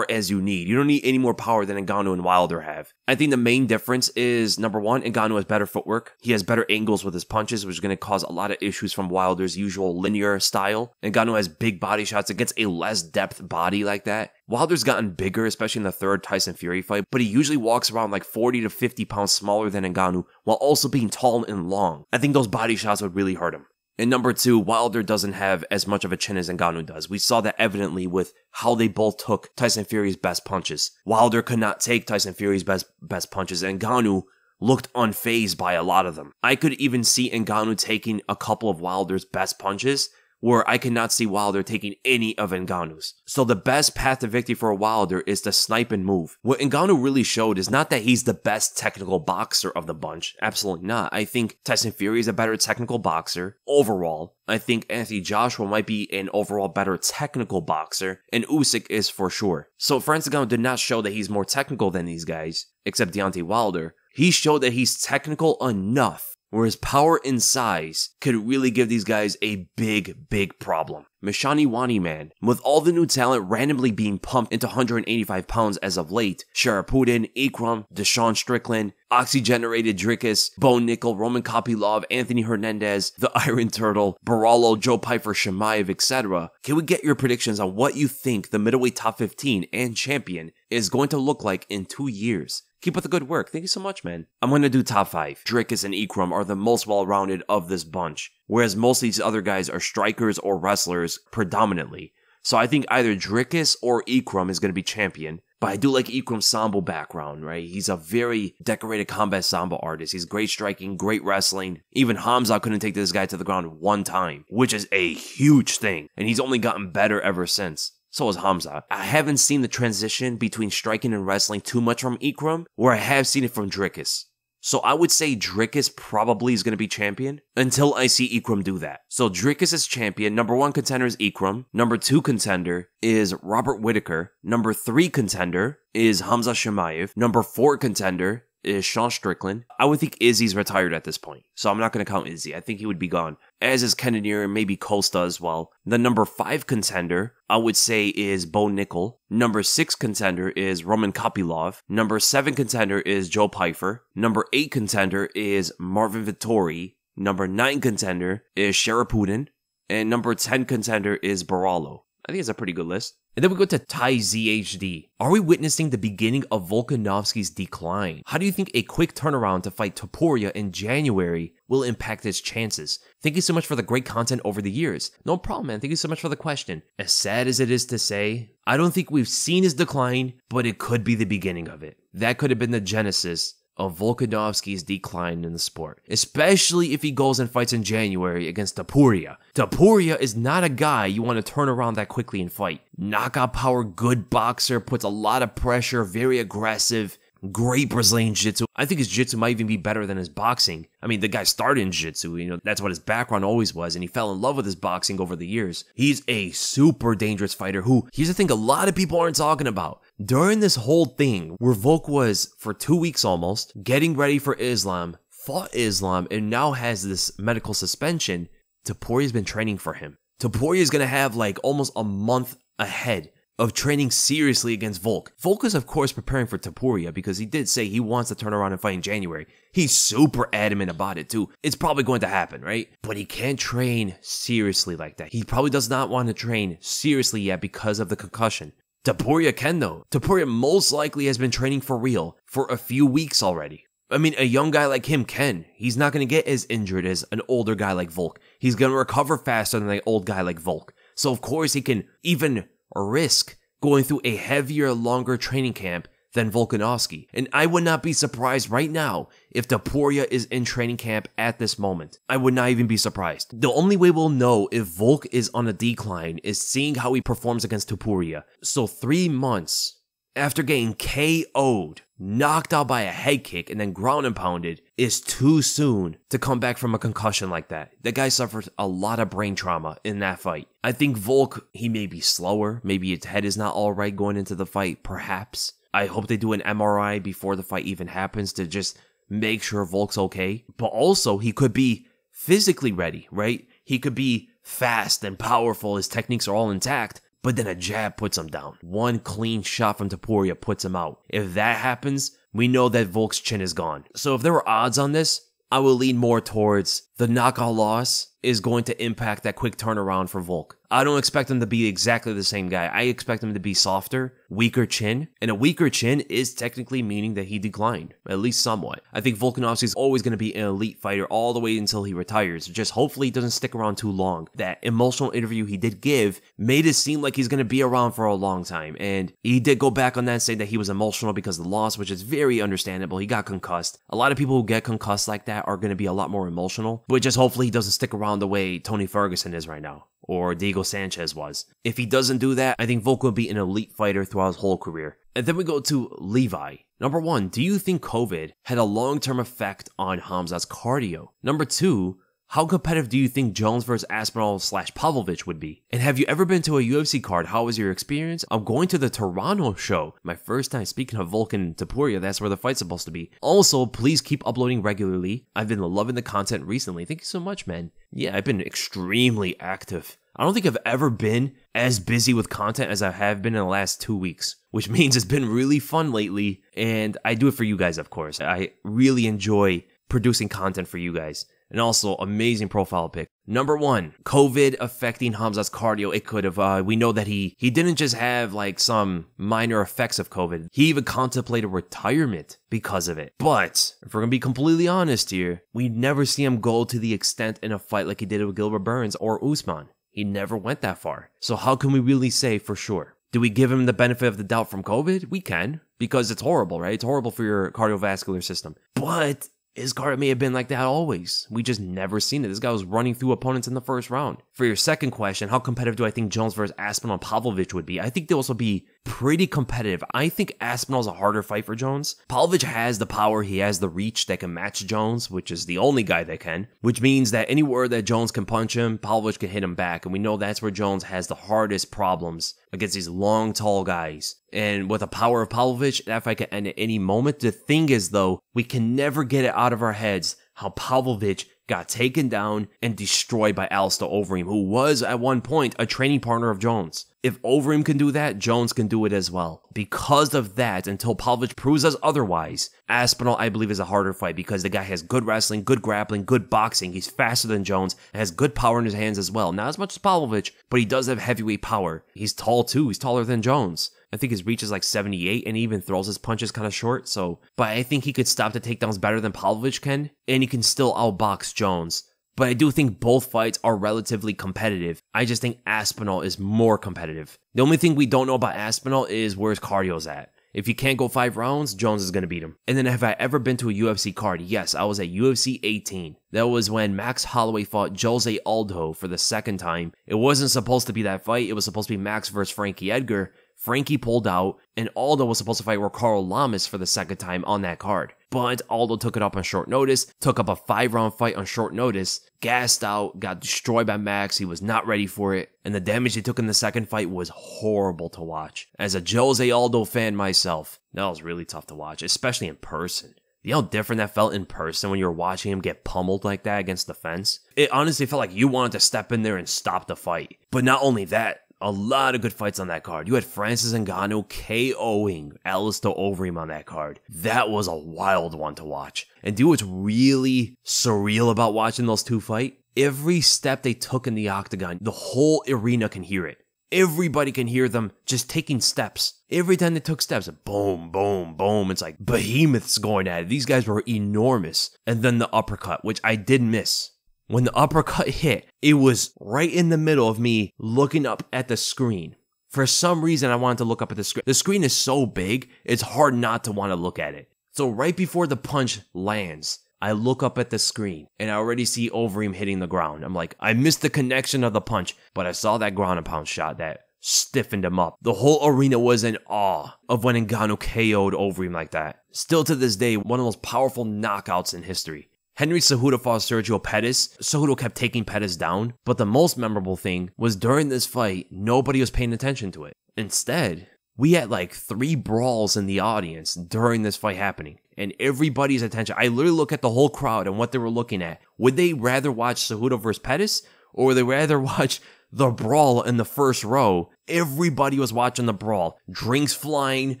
S1: as you need. You don't need any more power than Ngannou and Wilder have. I think the main difference is, number one, Ngannou has better footwork. He has better angles with his punches, which is going to cause a lot of issues from Wilder's usual linear style. Ngannou has big body shots against a less depth body like that. Wilder's gotten bigger, especially in the third Tyson Fury fight, but he usually walks around like 40 to 50 pounds smaller than Ngannou while also being tall and long. I think those body shots would really hurt him. And number two, Wilder doesn't have as much of a chin as Ngannou does. We saw that evidently with how they both took Tyson Fury's best punches. Wilder could not take Tyson Fury's best punches, and Ngannou looked unfazed by a lot of them. I could even see Ngannou taking a couple of Wilder's best punches, where I could not see Wilder taking any of Ngannou's. So the best path to victory for Wilder is to snipe and move. What Ngannou really showed is not that he's the best technical boxer of the bunch. Absolutely not. I think Tyson Fury is a better technical boxer overall. I think Anthony Joshua might be an overall better technical boxer, and Usyk is for sure. So Francis Ngannou did not show that he's more technical than these guys, except Deontay Wilder. He showed that he's technical enough where his power and size could really give these guys a big problem. Mishani Wani, man, with all the new talent randomly being pumped into 185 pounds as of late, Sharapudin, Ikram, Deshaun Strickland, oxygenated Dricus, Bo Nickel, Roman Kopylov, Anthony Hernandez, the Iron Turtle, Baralo, Joe Pyfer, Chimaev, etc. Can we get your predictions on what you think the middleweight top 15 and champion is going to look like in 2 years? Keep up the good work. Thank you so much, man. I'm going to do top 5. Dricus and Ikram are the most well-rounded of this bunch, whereas most of these other guys are strikers or wrestlers predominantly. So I think either Dricus or Ikram is going to be champion. But I do like Ikram's Sambo background, right? He's a very decorated combat Sambo artist. He's great striking, great wrestling. Even Khamzat couldn't take this guy to the ground one time, which is a huge thing. And he's only gotten better ever since. So is Khamzat. I haven't seen the transition between striking and wrestling too much from Ikram, where I have seen it from Dricus. So I would say Dricus probably is going to be champion until I see Ikram do that. So Dricus is champion. Number 1 contender is Ikram. Number 2 contender is Robert Whittaker. Number 3 contender is Khamzat Chimaev. Number 4 contender is Sean Strickland. I would think Izzy's retired at this point, so I'm not going to count Izzy. I think he would be gone. As is Cannonier and maybe Costa as well. The number 5 contender, I would say, is Bo Nickel. Number 6 contender is Roman Kopylov. Number 7 contender is Joe Pyfer. Number 8 contender is Marvin Vittori. Number 9 contender is Sharapudin. And number 10 contender is Baralo. I think it's a pretty good list. And then we go to Thai ZHD. Are we witnessing the beginning of Volkanovski's decline? How do you think a quick turnaround to fight Topuria in January will impact his chances? Thank you so much for the great content over the years. No problem, man. Thank you so much for the question. As sad as it is to say, I don't think we've seen his decline, but it could be the beginning of it. That could have been the genesis of Volkanovski's decline in the sport, especially if he goes and fights in January against Topuria. Topuria is not a guy you want to turn around that quickly and fight. Knockout power, good boxer, puts a lot of pressure, very aggressive, great Brazilian jiu-jitsu. I think his jiu-jitsu might even be better than his boxing. I mean, the guy started in jiu-jitsu, that's what his background always was, and he fell in love with his boxing over the years. He's a super dangerous fighter who, here's the thing a lot of people aren't talking about. During this whole thing, where Volk was, for 2 weeks almost, getting ready for Islam, fought Islam, and now has this medical suspension, Topuria's been training for him. Topuria's gonna have like almost a month ahead of training seriously against Volk. Volk is of course preparing for Topuria because he did say he wants to turn around and fight in January. He's super adamant about it too. It's probably going to happen, right? But he can't train seriously like that. He probably does not want to train seriously yet because of the concussion. Topuria can though. Topuria most likely has been training for real for a few weeks already. I mean, a young guy like him can. He's not going to get as injured as an older guy like Volk. He's going to recover faster than an old guy like Volk. So of course he can even risk going through a heavier, longer training camp than Volkanovski. And I would not be surprised right now if Topuria is in training camp at this moment. I would not even be surprised. The only way we'll know if Volk is on a decline is seeing how he performs against Topuria. So 3 months after getting KO'd, knocked out by a head kick, and then ground and pounded is too soon to come back from a concussion like that. The guy suffered a lot of brain trauma in that fight. I think Volk, he may be slower. Maybe his head is not all right going into the fight, perhaps. I hope they do an MRI before the fight even happens to just make sure Volk's okay. But also, he could be physically ready, right? He could be fast and powerful. His techniques are all intact. but then a jab puts him down. One clean shot from Topuria puts him out. If that happens, we know that Volk's chin is gone. So if there were odds on this, I will lean more towards the knockout loss is going to impact that quick turnaround for Volk. I don't expect him to be exactly the same guy. I expect him to be softer, weaker chin, and a weaker chin is technically meaning that he declined, at least somewhat. I think Volkanovski is always going to be an elite fighter all the way until he retires. Just hopefully he doesn't stick around too long. That emotional interview he did give made it seem like he's going to be around for a long time, and he did go back on that saying that he was emotional because of the loss, which is very understandable. He got concussed. A lot of people who get concussed like that are going to be a lot more emotional, but just hopefully he doesn't stick around the way Tony Ferguson is right now, or Diego Sanchez was. If he doesn't do that, I think Volk will be an elite fighter throughout his whole career. And then we go to Levi. Number 1, do you think COVID had a long-term effect on Khamzat's cardio? Number 2, how competitive do you think Jones versus Aspinall/Pavlovich would be? And have you ever been to a UFC card? How was your experience? I'm going to the Toronto show. My first time. Speaking of Volk and Topuria, that's where the fight's supposed to be. Also, please keep uploading regularly. I've been loving the content recently. Thank you so much, man. Yeah, I've been extremely active. I don't think I've ever been as busy with content as I have been in the last 2 weeks, which means it's been really fun lately. And I do it for you guys, of course. I really enjoy producing content for you guys. And also, amazing profile pic. Number 1, COVID affecting Khamzat's cardio. It could have, we know that he didn't just have like some minor effects of COVID. He even contemplated retirement because of it. But, if we're going to be completely honest here, we never see him go to the extent in a fight like he did with Gilbert Burns or Usman. He never went that far. So how can we really say for sure? Do we give him the benefit of the doubt from COVID? We can, because it's horrible, right? It's horrible for your cardiovascular system. But his guard may have been like that always. We just never seen it. This guy was running through opponents in the first round. For your second question, how competitive do I think Jones versus Aspinall and Pavlovich would be? I think they'll also be pretty competitive. I think Aspinall's a harder fight for Jones. Pavlovich has the power. He has the reach that can match Jones, which is the only guy that can, which means that anywhere that Jones can punch him, Pavlovich can hit him back. And we know that's where Jones has the hardest problems against these long, tall guys. And with the power of Pavlovich, that fight can end at any moment. The thing is, though, we can never get it out of our heads how Pavlovich got taken down and destroyed by Alistair Overeem, who was at one point a training partner of Jones. If Overeem can do that, Jones can do it as well. Because of that, until Pavlovich proves us otherwise, Aspinall, I believe, is a harder fight because the guy has good wrestling, good grappling, good boxing. He's faster than Jones and has good power in his hands as well. Not as much as Pavlovich, but he does have heavyweight power. He's tall too. He's taller than Jones. I think his reach is like 78 and he even throws his punches kind of short. But I think he could stop the takedowns better than Pavlovich can, and he can still outbox Jones. But I do think both fights are relatively competitive. I just think Aspinall is more competitive. The only thing we don't know about Aspinall is where his cardio's at. If he can't go 5 rounds, Jones is going to beat him. And then have I ever been to a UFC card? Yes, I was at UFC 18. That was when Max Holloway fought Jose Aldo for the second time. It wasn't supposed to be that fight. It was supposed to be Max versus Frankie Edgar. Frankie pulled out, and Aldo was supposed to fight Ricardo Lamas for the second time on that card. But Aldo took it up on short notice, took up a 5-round fight on short notice, gassed out, got destroyed by Max. He was not ready for it, and the damage he took in the second fight was horrible to watch. As a Jose Aldo fan myself, that was really tough to watch, especially in person. You know how different that felt in person when you were watching him get pummeled like that against the fence? It honestly felt like you wanted to step in there and stop the fight. But not only that, a lot of good fights on that card. You had Francis Ngannou KOing Alistair Overeem on that card. That was a wild one to watch. And do what's really surreal about watching those two fight? Every step they took in the octagon, the whole arena can hear it. Everybody can hear them just taking steps. Every time they took steps, boom, boom, boom. It's like behemoths going at it. These guys were enormous. And then the uppercut, which I did miss. When the uppercut hit, it was right in the middle of me looking up at the screen. For some reason, I wanted to look up at the screen. The screen is so big, it's hard not to want to look at it. So right before the punch lands, I look up at the screen and I already see Overeem hitting the ground. I'm like, I missed the connection of the punch, but I saw that ground and pound shot that stiffened him up. The whole arena was in awe of when Ngannou KO'd Overeem like that. Still to this day, one of the most powerful knockouts in history. Henry Cejudo fought Sergio Pettis. Cejudo kept taking Pettis down, but the most memorable thing was during this fight, nobody was paying attention to it. Instead, we had like 3 brawls in the audience during this fight happening, and everybody's attention. I literally look at the whole crowd and what they were looking at. Would they rather watch Cejudo versus Pettis, or would they rather watch the brawl in the first row. Everybody was watching the brawl. Drinks flying,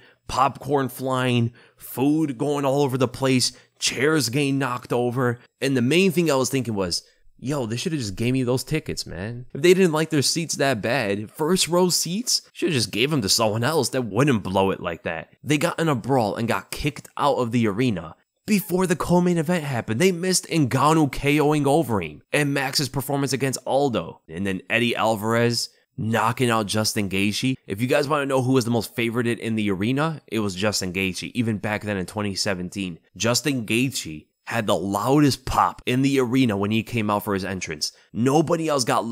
S1: popcorn flying, food going all over the place, chairs getting knocked over. And the main thing I was thinking was, yo, they should have just gave me those tickets, man. If they didn't like their seats that bad, first row seats, should have just gave them to someone else that wouldn't blow it like that. They got in a brawl and got kicked out of the arena. Before the co-main event happened, they missed Ngannou KOing Overeem and Max's performance against Aldo. And then Eddie Alvarez knocking out Justin Gaethje. If you guys want to know who was the most favorited in the arena, it was Justin Gaethje, even back then in 2017. Justin Gaethje had the loudest pop in the arena when he came out for his entrance. Nobody else got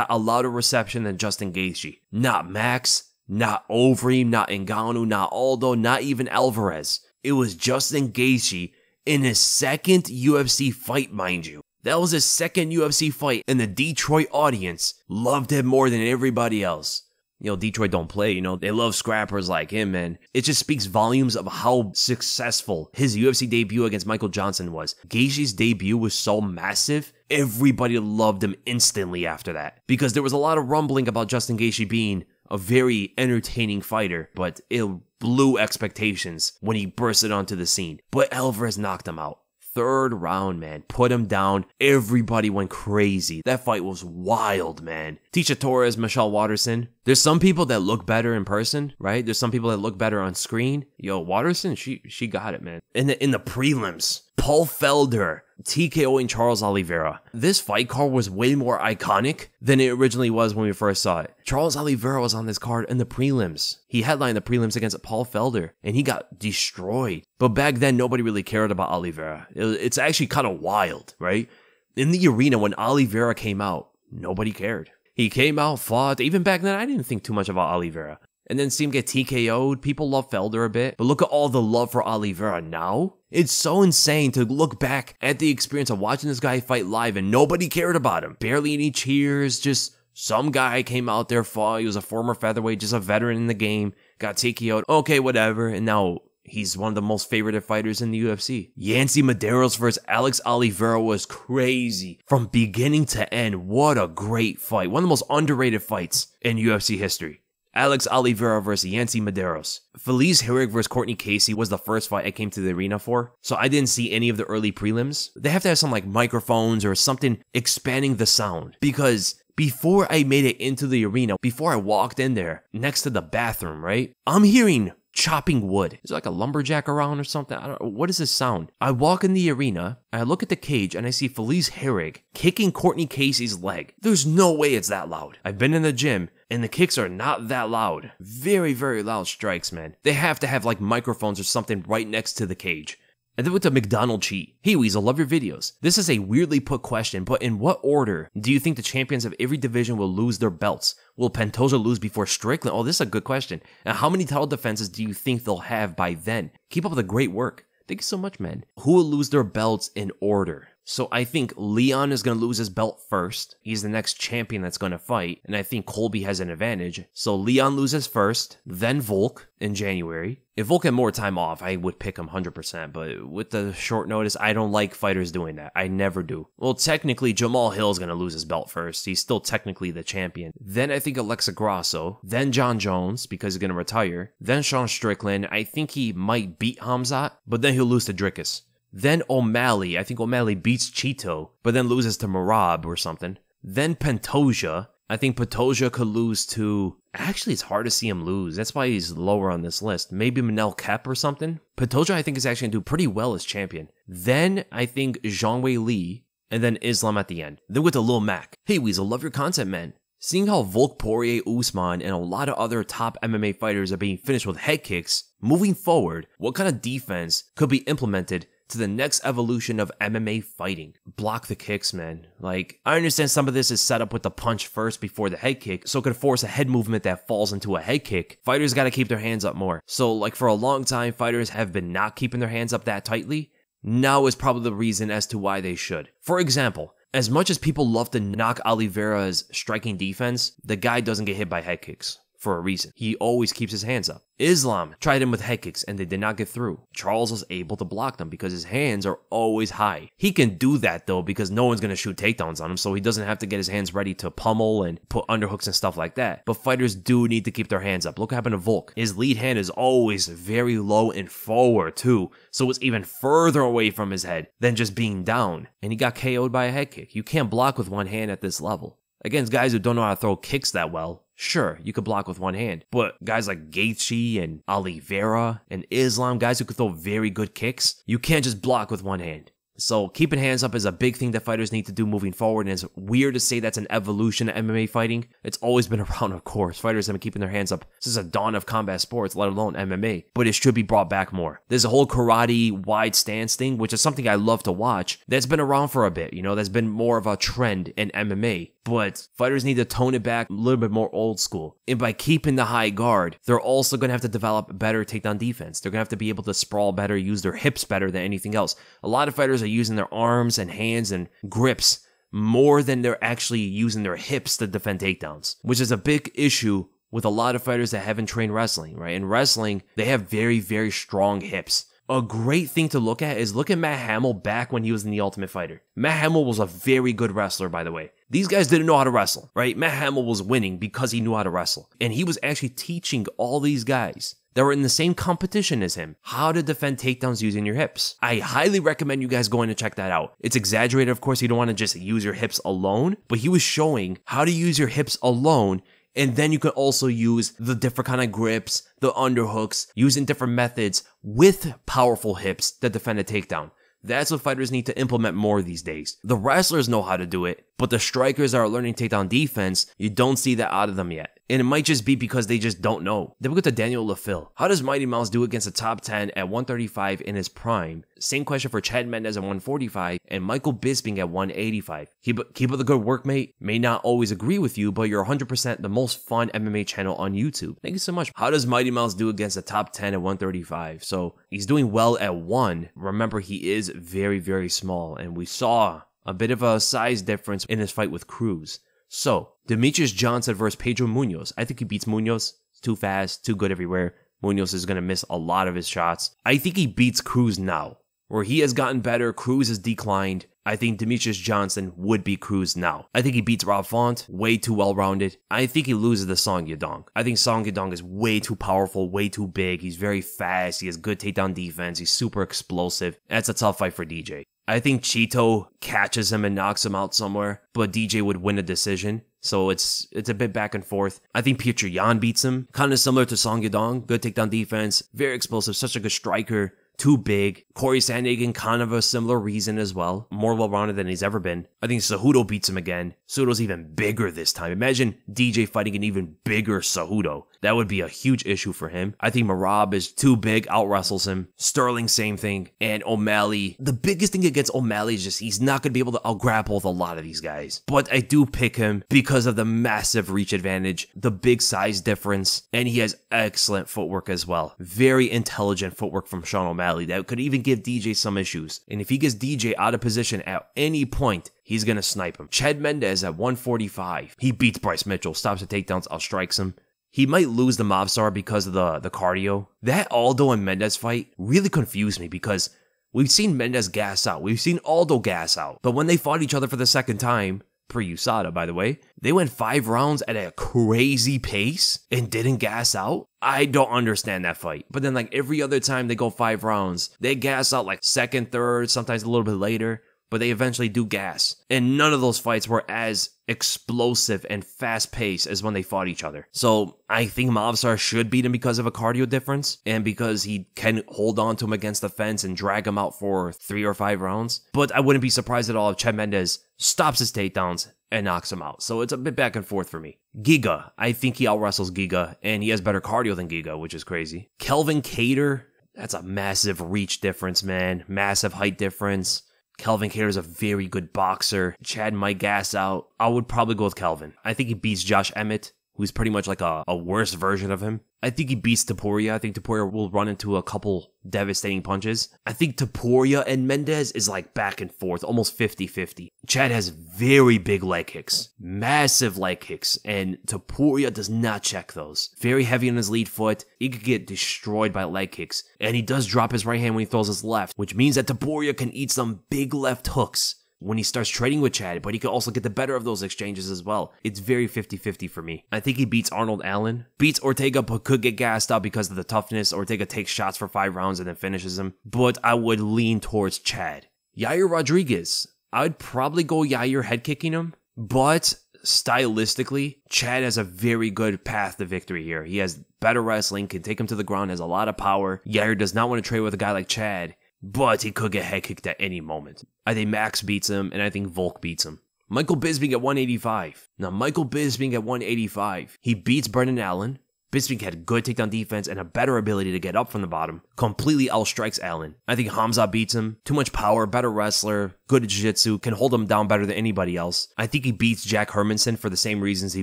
S1: a louder reception than Justin Gaethje. Not Max, not Overeem, not Ngannou, not Aldo, not even Alvarez. It was Justin Gaethje in his second UFC fight, mind you. That was his second UFC fight, and the Detroit audience loved him more than everybody else. You know, Detroit don't play, you know, they love scrappers like him, man. It just speaks volumes of how successful his UFC debut against Michael Johnson was. Gaethje's debut was so massive, everybody loved him instantly after that. Because there was a lot of rumbling about Justin Gaethje being a very entertaining fighter, but it blew expectations when he bursted onto the scene. But Alvarez knocked him out. Third round, man, put him down. Everybody went crazy. That fight was wild, man. Tecia Torres, Michelle Waterson. There's some people that look better in person, right? There's some people that look better on screen. Yo, Waterson, she got it, man. In the prelims, Paul Felder TKOing Charles Oliveira. This fight card was way more iconic than it originally was when we first saw it. Charles Oliveira was on this card in the prelims. He headlined the prelims against Paul Felder, and he got destroyed. But back then, nobody really cared about Oliveira. It's actually kind of wild, right? In the arena, when Oliveira came out, nobody cared. He came out, fought. Even back then, I didn't think too much about Oliveira. And then see him get TKO'd. People love Felder a bit. But look at all the love for Oliveira now. It's so insane to look back at the experience of watching this guy fight live and nobody cared about him. Barely any cheers. Just some guy came out there, fought. He was a former featherweight, just a veteran in the game. Got TKO'd. Okay, whatever. And now he's one of the most favorited fighters in the UFC. Yancy Medeiros versus Alex Oliveira was crazy. From beginning to end, what a great fight. One of the most underrated fights in UFC history. Alex Oliveira versus Yancy Medeiros. Felice Herrig versus Courtney Casey was the first fight I came to the arena for, so I didn't see any of the early prelims. They have to have some like microphones or something expanding the sound, because before I made it into the arena, before I walked in there, next to the bathroom, right, I'm hearing chopping wood. Is it like a lumberjack around or something? I don't know. What is this sound? I walk in the arena, I look at the cage, and I see Felice Herrig kicking Courtney Casey's leg. There's no way it's that loud. I've been in the gym, and the kicks are not that loud. Very, very loud strikes, man. They have to have like microphones or something right next to the cage. And then with the McDonald cheat. Hey Weasel, love your videos. This is a weirdly put question, but in what order do you think the champions of every division will lose their belts? Will Pantoja lose before Strickland? Oh, this is a good question. And how many title defenses do you think they'll have by then? Keep up the great work. Thank you so much, man. Who will lose their belts in order? So I think Leon is going to lose his belt first. He's the next champion that's going to fight. And I think Colby has an advantage. So Leon loses first, then Volk in January. If Volk had more time off, I would pick him 100%. But with the short notice, I don't like fighters doing that. I never do. Well, technically, Jamal Hill is going to lose his belt first. He's still technically the champion. Then I think Alexa Grasso. Then John Jones, because he's going to retire. Then Sean Strickland. I think he might beat Khamzat, but then he'll lose to Dricus. Then O'Malley. I think O'Malley beats Cheeto, but then loses to Marab or something. Then Pantoja. I think Pantoja could lose to... Actually, it's hard to see him lose. That's why he's lower on this list. Maybe Manel Kep or something. Pantoja, I think, is actually going to do pretty well as champion. Then I think Zhang Wei Li, and then Islam at the end. Then with the Lil Mac. Hey Weasel, love your content, man. Seeing how Volk, Poirier, Usman, and a lot of other top MMA fighters are being finished with head kicks, moving forward, what kind of defense could be implemented to the next evolution of MMA fighting? Block the kicks, man. Like, I understand some of this is set up with the punch first before the head kick, so it could force a head movement that falls into a head kick. Fighters gotta keep their hands up more. So, like, for a long time, fighters have been not keeping their hands up that tightly. Now is probably the reason as to why they should. For example, as much as people love to knock Oliveira's striking defense, the guy doesn't get hit by head kicks. for a reason. He always keeps his hands up. Islam tried him with head kicks and they did not get through. Charles was able to block them because his hands are always high. He can do that though because no one's going to shoot takedowns on him, so he doesn't have to get his hands ready to pummel and put underhooks and stuff like that. But fighters do need to keep their hands up. Look what happened to Volk. His lead hand is always very low and forward too, so it's even further away from his head than just being down. And he got KO'd by a head kick. You can't block with one hand at this level. Against guys who don't know how to throw kicks that well, sure, you could block with one hand. But guys like Gaethje and Oliveira and Islam, guys who could throw very good kicks, you can't just block with one hand. So keeping hands up is a big thing that fighters need to do moving forward, and it's weird to say that's an evolution of MMA fighting. It's always been around, of course. Fighters have been keeping their hands up since the dawn of combat sports, let alone MMA. But it should be brought back more. There's a whole karate wide stance thing, which is something I love to watch. That's been around for a bit, you know, that's been more of a trend in MMA. But fighters need to tone it back a little bit more old school. And by keeping the high guard, they're also going to have to develop better takedown defense. They're going to have to be able to sprawl better, use their hips better than anything else. A lot of fighters are using their arms and hands and grips more than they're actually using their hips to defend takedowns, which is a big issue with a lot of fighters that haven't trained wrestling, right? In wrestling, they have very, very strong hips. A great thing to look at is look at Matt Hamill back when he was in The Ultimate Fighter. Matt Hamill was a very good wrestler, by the way. These guys didn't know how to wrestle, right? Matt Hamill was winning because he knew how to wrestle. And he was actually teaching all these guys that were in the same competition as him how to defend takedowns using your hips. I highly recommend you guys going to check that out. It's exaggerated, of course, you don't want to just use your hips alone, but he was showing how to use your hips alone. And then you can also use the different kind of grips, the underhooks, using different methods with powerful hips to defend a takedown. That's what fighters need to implement more these days. The wrestlers know how to do it, but the strikers that are learning takedown defense, you don't see that out of them yet. And it might just be because they just don't know. Then we go to Daniel LaFille. How does Mighty Mouse do against the top 10 at 135 in his prime? Same question for Chad Mendes at 145 and Michael Bisping at 185. Keep up the good work, mate. May not always agree with you, but you're 100% the most fun MMA channel on YouTube. Thank you so much. How does Mighty Mouse do against the top 10 at 135? So he's doing well at 1. Remember, he is very, very small, and we saw a bit of a size difference in his fight with Cruz. So, Demetrious Johnson versus Pedro Munoz. I think he beats Munoz. It's too fast, too good everywhere. Munoz is going to miss a lot of his shots. I think he beats Cruz now. Where he has gotten better, Cruz has declined. I think Demetrious Johnson would beat Cruz now. I think he beats Rob Font, way too well-rounded. I think he loses to Song Yadong. I think Song Yadong is way too powerful, way too big. He's very fast. He has good takedown defense. He's super explosive. That's a tough fight for DJ. I think Chito catches him and knocks him out somewhere, but DJ would win a decision. So it's a bit back and forth. I think Petr Yan beats him. Kind of similar to Song Yadong. Good takedown defense. Very explosive. Such a good striker. Too big. Corey Sandhagen, kind of a similar reason as well. More well-rounded than he's ever been. I think Cejudo beats him again. Cejudo's even bigger this time. Imagine DJ fighting an even bigger Cejudo. That would be a huge issue for him. I think Merab is too big, out-wrestles him. Sterling, same thing. And O'Malley. The biggest thing against O'Malley is just he's not going to be able to out-grapple with a lot of these guys. But I do pick him because of the massive reach advantage, the big size difference, and he has excellent footwork as well. Very intelligent footwork from Sean O'Malley that could even give DJ some issues. And if he gets DJ out of position at any point, he's going to snipe him. Chad Mendes at 145. He beats Bryce Mitchell, stops the takedowns, outstrikes him. He might lose the Mobstar because of the cardio. That Aldo and Mendes fight really confused me because we've seen Mendes gas out. We've seen Aldo gas out. But when they fought each other for the second time, pre-USADA, by the way, they went 5 rounds at a crazy pace and didn't gas out. I don't understand that fight. But then like every other time they go 5 rounds, they gas out like second, third, sometimes a little bit later, but they eventually do gas. And none of those fights were as explosive and fast-paced as when they fought each other. So I think Mobstar should beat him because of a cardio difference and because he can hold on to him against the fence and drag him out for 3 or 5 rounds. But I wouldn't be surprised at all if Chad Mendes stops his takedowns and knocks him out. So it's a bit back and forth for me. Giga, I think he out-wrestles Giga, and he has better cardio than Giga, which is crazy. Kelvin Kattar, that's a massive reach difference, man. Massive height difference. Kelvin Kattar is a very good boxer. Chad might gas out. I would probably go with Kelvin. I think he beats Josh Emmett, who's pretty much like a worse version of him. I think he beats Topuria. I think Topuria will run into a couple devastating punches. I think Topuria and Mendes is like back and forth, almost 50-50. Chad has very big leg kicks, massive leg kicks, and Topuria does not check those. Very heavy on his lead foot. He could get destroyed by leg kicks, and he does drop his right hand when he throws his left, which means that Topuria can eat some big left hooks when he starts trading with Chad, but he could also get the better of those exchanges as well. It's very 50-50 for me. I think he beats Arnold Allen, beats Ortega, but could get gassed out because of the toughness. Ortega takes shots for 5 rounds and then finishes him, but I would lean towards Chad. Yair Rodriguez, I'd probably go Yair head kicking him, but stylistically, Chad has a very good path to victory here. He has better wrestling, can take him to the ground, has a lot of power. Yair does not want to trade with a guy like Chad, but he could get head kicked at any moment. I think Max beats him, and I think Volk beats him. Michael Bisping at 185. Now, Michael Bisping at 185. He beats Brendan Allen. Bisping had good takedown defense and a better ability to get up from the bottom. Completely outstrikes Allen. I think Khamzat beats him. Too much power, better wrestler, good at jiu-jitsu, can hold him down better than anybody else. I think he beats Jack Hermanson for the same reasons he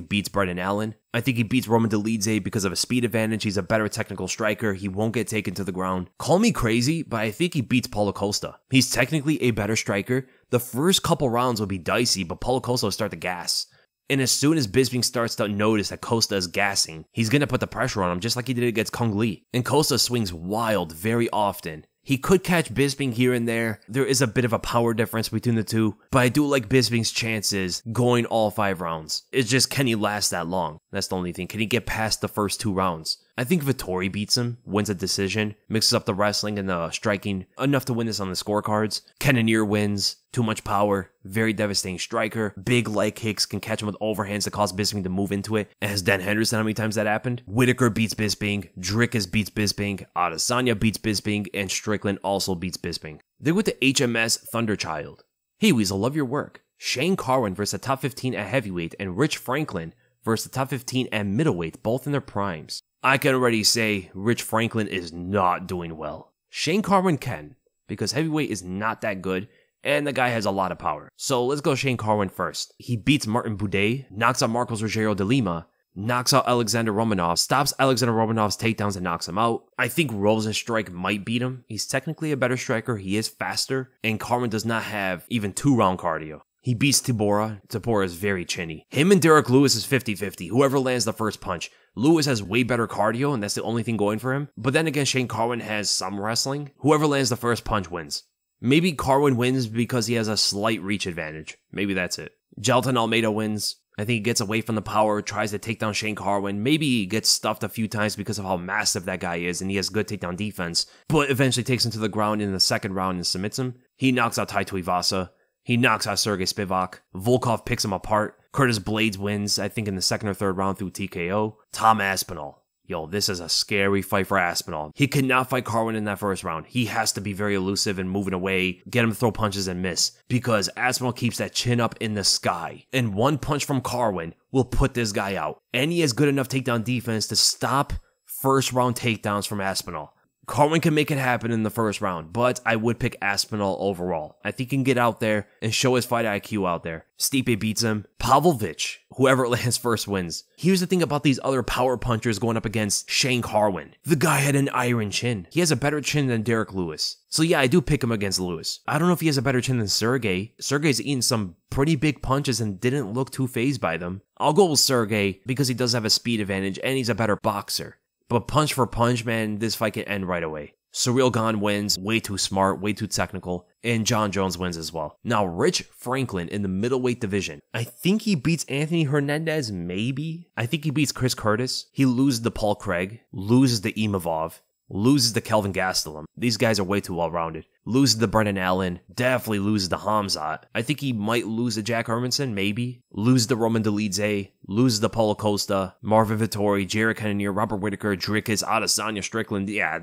S1: beats Brendan Allen. I think he beats Roman Dolidze because of a speed advantage. He's a better technical striker. He won't get taken to the ground. Call me crazy, but I think he beats Paulo Costa. He's technically a better striker. The first couple rounds will be dicey, but Paulo Costa will start to gas. And as soon as Bisping starts to notice that Costa is gassing, he's going to put the pressure on him just like he did against Kung Lee. And Costa swings wild very often. He could catch Bisping here and there. There is a bit of a power difference between the two, but I do like Bisping's chances going all 5 rounds. It's just, can he last that long? That's the only thing. Can he get past the first 2 rounds? I think Vettori beats him, wins a decision, mixes up the wrestling and the striking enough to win this on the scorecards. Cannonier wins, too much power, very devastating striker, big leg kicks, can catch him with overhands that cause Bisping to move into it. And has Dan Henderson how many times that happened? Whitaker beats Bisping, Dricus beats Bisping, Adesanya beats Bisping, and Strickland also beats Bisping. Then with the HMS Thunderchild. Hey Weasel, love your work. Shane Carwin versus the top 15 at heavyweight and Rich Franklin versus the top 15 at middleweight, both in their primes. I can already say Rich Franklin is not doing well. Shane Carwin can, because heavyweight is not that good, and the guy has a lot of power. So let's go Shane Carwin first. He beats Martin Boudet, knocks out Marcos Rogério de Lima, knocks out Alexander Romanov, stops Alexander Romanov's takedowns and knocks him out. I think Rosenstrike might beat him. He's technically a better striker, he is faster, and Carwin does not have even 2-round cardio. He beats Tibora. Tibora is very chinny. Him and Derek Lewis is 50-50. Whoever lands the first punch. Lewis has way better cardio, and that's the only thing going for him. But then again, Shane Carwin has some wrestling. Whoever lands the first punch wins. Maybe Carwin wins because he has a slight reach advantage. Maybe that's it. Gelton Almeida wins. I think he gets away from the power, tries to take down Shane Carwin. Maybe he gets stuffed a few times because of how massive that guy is, and he has good takedown defense. But eventually takes him to the ground in the second round and submits him. He knocks out Tai Tuivasa. He knocks out Sergey Spivak. Volkov picks him apart. Curtis Blades wins, I think in the second or third round through TKO. Tom Aspinall. Yo, this is a scary fight for Aspinall. He cannot fight Carwin in that first round. He has to be very elusive and moving away, get him to throw punches and miss, because Aspinall keeps that chin up in the sky. And one punch from Carwin will put this guy out. And he has good enough takedown defense to stop first round takedowns from Aspinall. Carwin can make it happen in the first round, but I would pick Aspinall overall. I think he can get out there and show his fight IQ out there. Stipe beats him. Pavlovich, whoever lands first wins. Here's the thing about these other power punchers going up against Shane Carwin. The guy had an iron chin. He has a better chin than Derek Lewis. So yeah, I do pick him against Lewis. I don't know if he has a better chin than Sergey. Sergey's eaten some pretty big punches and didn't look too fazed by them. I'll go with Sergey because he does have a speed advantage and he's a better boxer. But punch for punch, man, this fight can end right away. Surreal Gone wins, way too smart, way too technical, and John Jones wins as well. Now, Rich Franklin in the middleweight division. I think he beats Anthony Hernandez, maybe? I think he beats Chris Curtis. He loses to Paul Craig, loses to Imavov, loses to Kelvin Gastelum. These guys are way too well-rounded. Loses to Brendan Allen, definitely loses to Khamzat. I think he might lose to Jack Hermanson, maybe. Loses to Roman Dolidze, loses to Paulo Costa, Marvin Vettori, Jared Cannonier, Robert Whitaker, Dricus, Adesanya, Strickland. Yeah,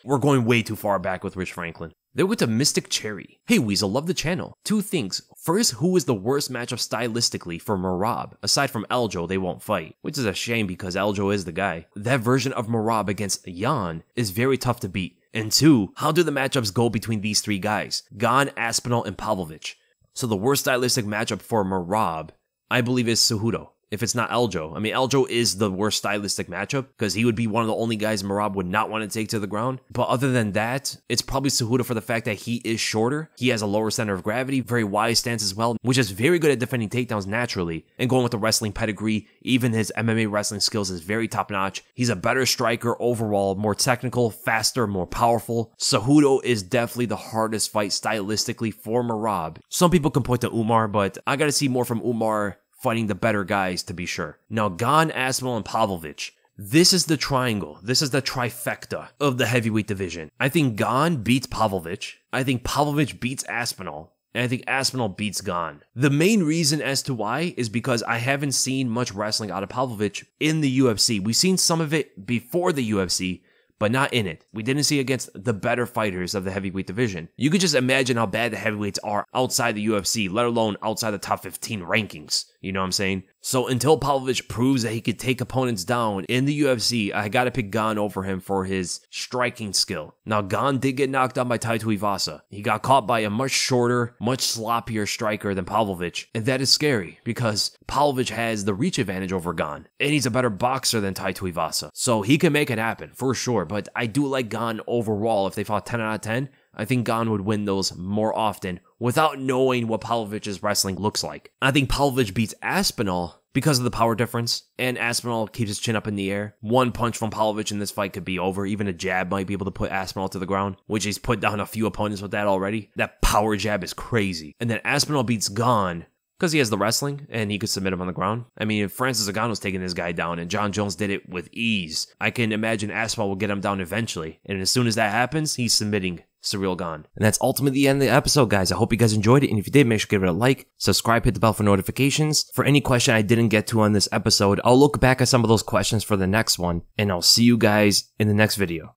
S1: we're going way too far back with Rich Franklin. Then with the Mystic Cherry. Hey Weasel, love the channel. 2 things. First, who is the worst matchup stylistically for Merab? Aside from Aljo, they won't fight. Which is a shame because Aljo is the guy. That version of Merab against Jan is very tough to beat. And 2, how do the matchups go between these 3 guys? Gane, Aspinall, and Pavlovich. So the worst stylistic matchup for Merab, I believe, is Cejudo. if it's not Aljo. I mean, Aljo is the worst stylistic matchup because he would be one of the only guys Merab would not want to take to the ground. But other than that, it's probably Cejudo for the fact that he is shorter. He has a lower center of gravity, very wide stance as well, which is very good at defending takedowns naturally. And going with the wrestling pedigree, even his MMA wrestling skills is very top notch. He's a better striker overall, more technical, faster, more powerful. Cejudo is definitely the hardest fight stylistically for Merab. Some people can point to Umar, but I gotta see more from Umar fighting the better guys to be sure. Now, Gane, Aspinall, and Pavlovich. This is the triangle. This is the trifecta of the heavyweight division. I think Gane beats Pavlovich. I think Pavlovich beats Aspinall. And I think Aspinall beats Gane. The main reason as to why is because I haven't seen much wrestling out of Pavlovich in the UFC. We've seen some of it before the UFC, but not in it. We didn't see against the better fighters of the heavyweight division. You could just imagine how bad the heavyweights are outside the UFC, let alone outside the top 15 rankings. You know what I'm saying? So until Pavlovich proves that he could take opponents down in the UFC, I gotta pick Gane over him for his striking skill. Now, Gane did get knocked down by Tai Tuivasa. He got caught by a much shorter, much sloppier striker than Pavlovich. And that is scary because Pavlovich has the reach advantage over Gane. And he's a better boxer than Tai Tuivasa. So he can make it happen, for sure. But I do like Gane overall. If they fought 10 out of 10, I think Gane would win those more often without knowing what Pavlovich's wrestling looks like. I think Pavlovich beats Aspinall because of the power difference, and Aspinall keeps his chin up in the air. One punch from Pavlovich in this fight could be over. Even a jab might be able to put Aspinall to the ground, which he's put down a few opponents with that already. That power jab is crazy. And then Aspinall beats Gane because he has the wrestling and he could submit him on the ground. I mean, if Francis Ngannou's taking this guy down and John Jones did it with ease, I can imagine Aspinall will get him down eventually. And as soon as that happens, he's submitting Ciryl Gane. And that's ultimately the end of the episode, guys. I hope you guys enjoyed it. And if you did, make sure to give it a like, subscribe, hit the bell for notifications. For any question I didn't get to on this episode, I'll look back at some of those questions for the next one. And I'll see you guys in the next video.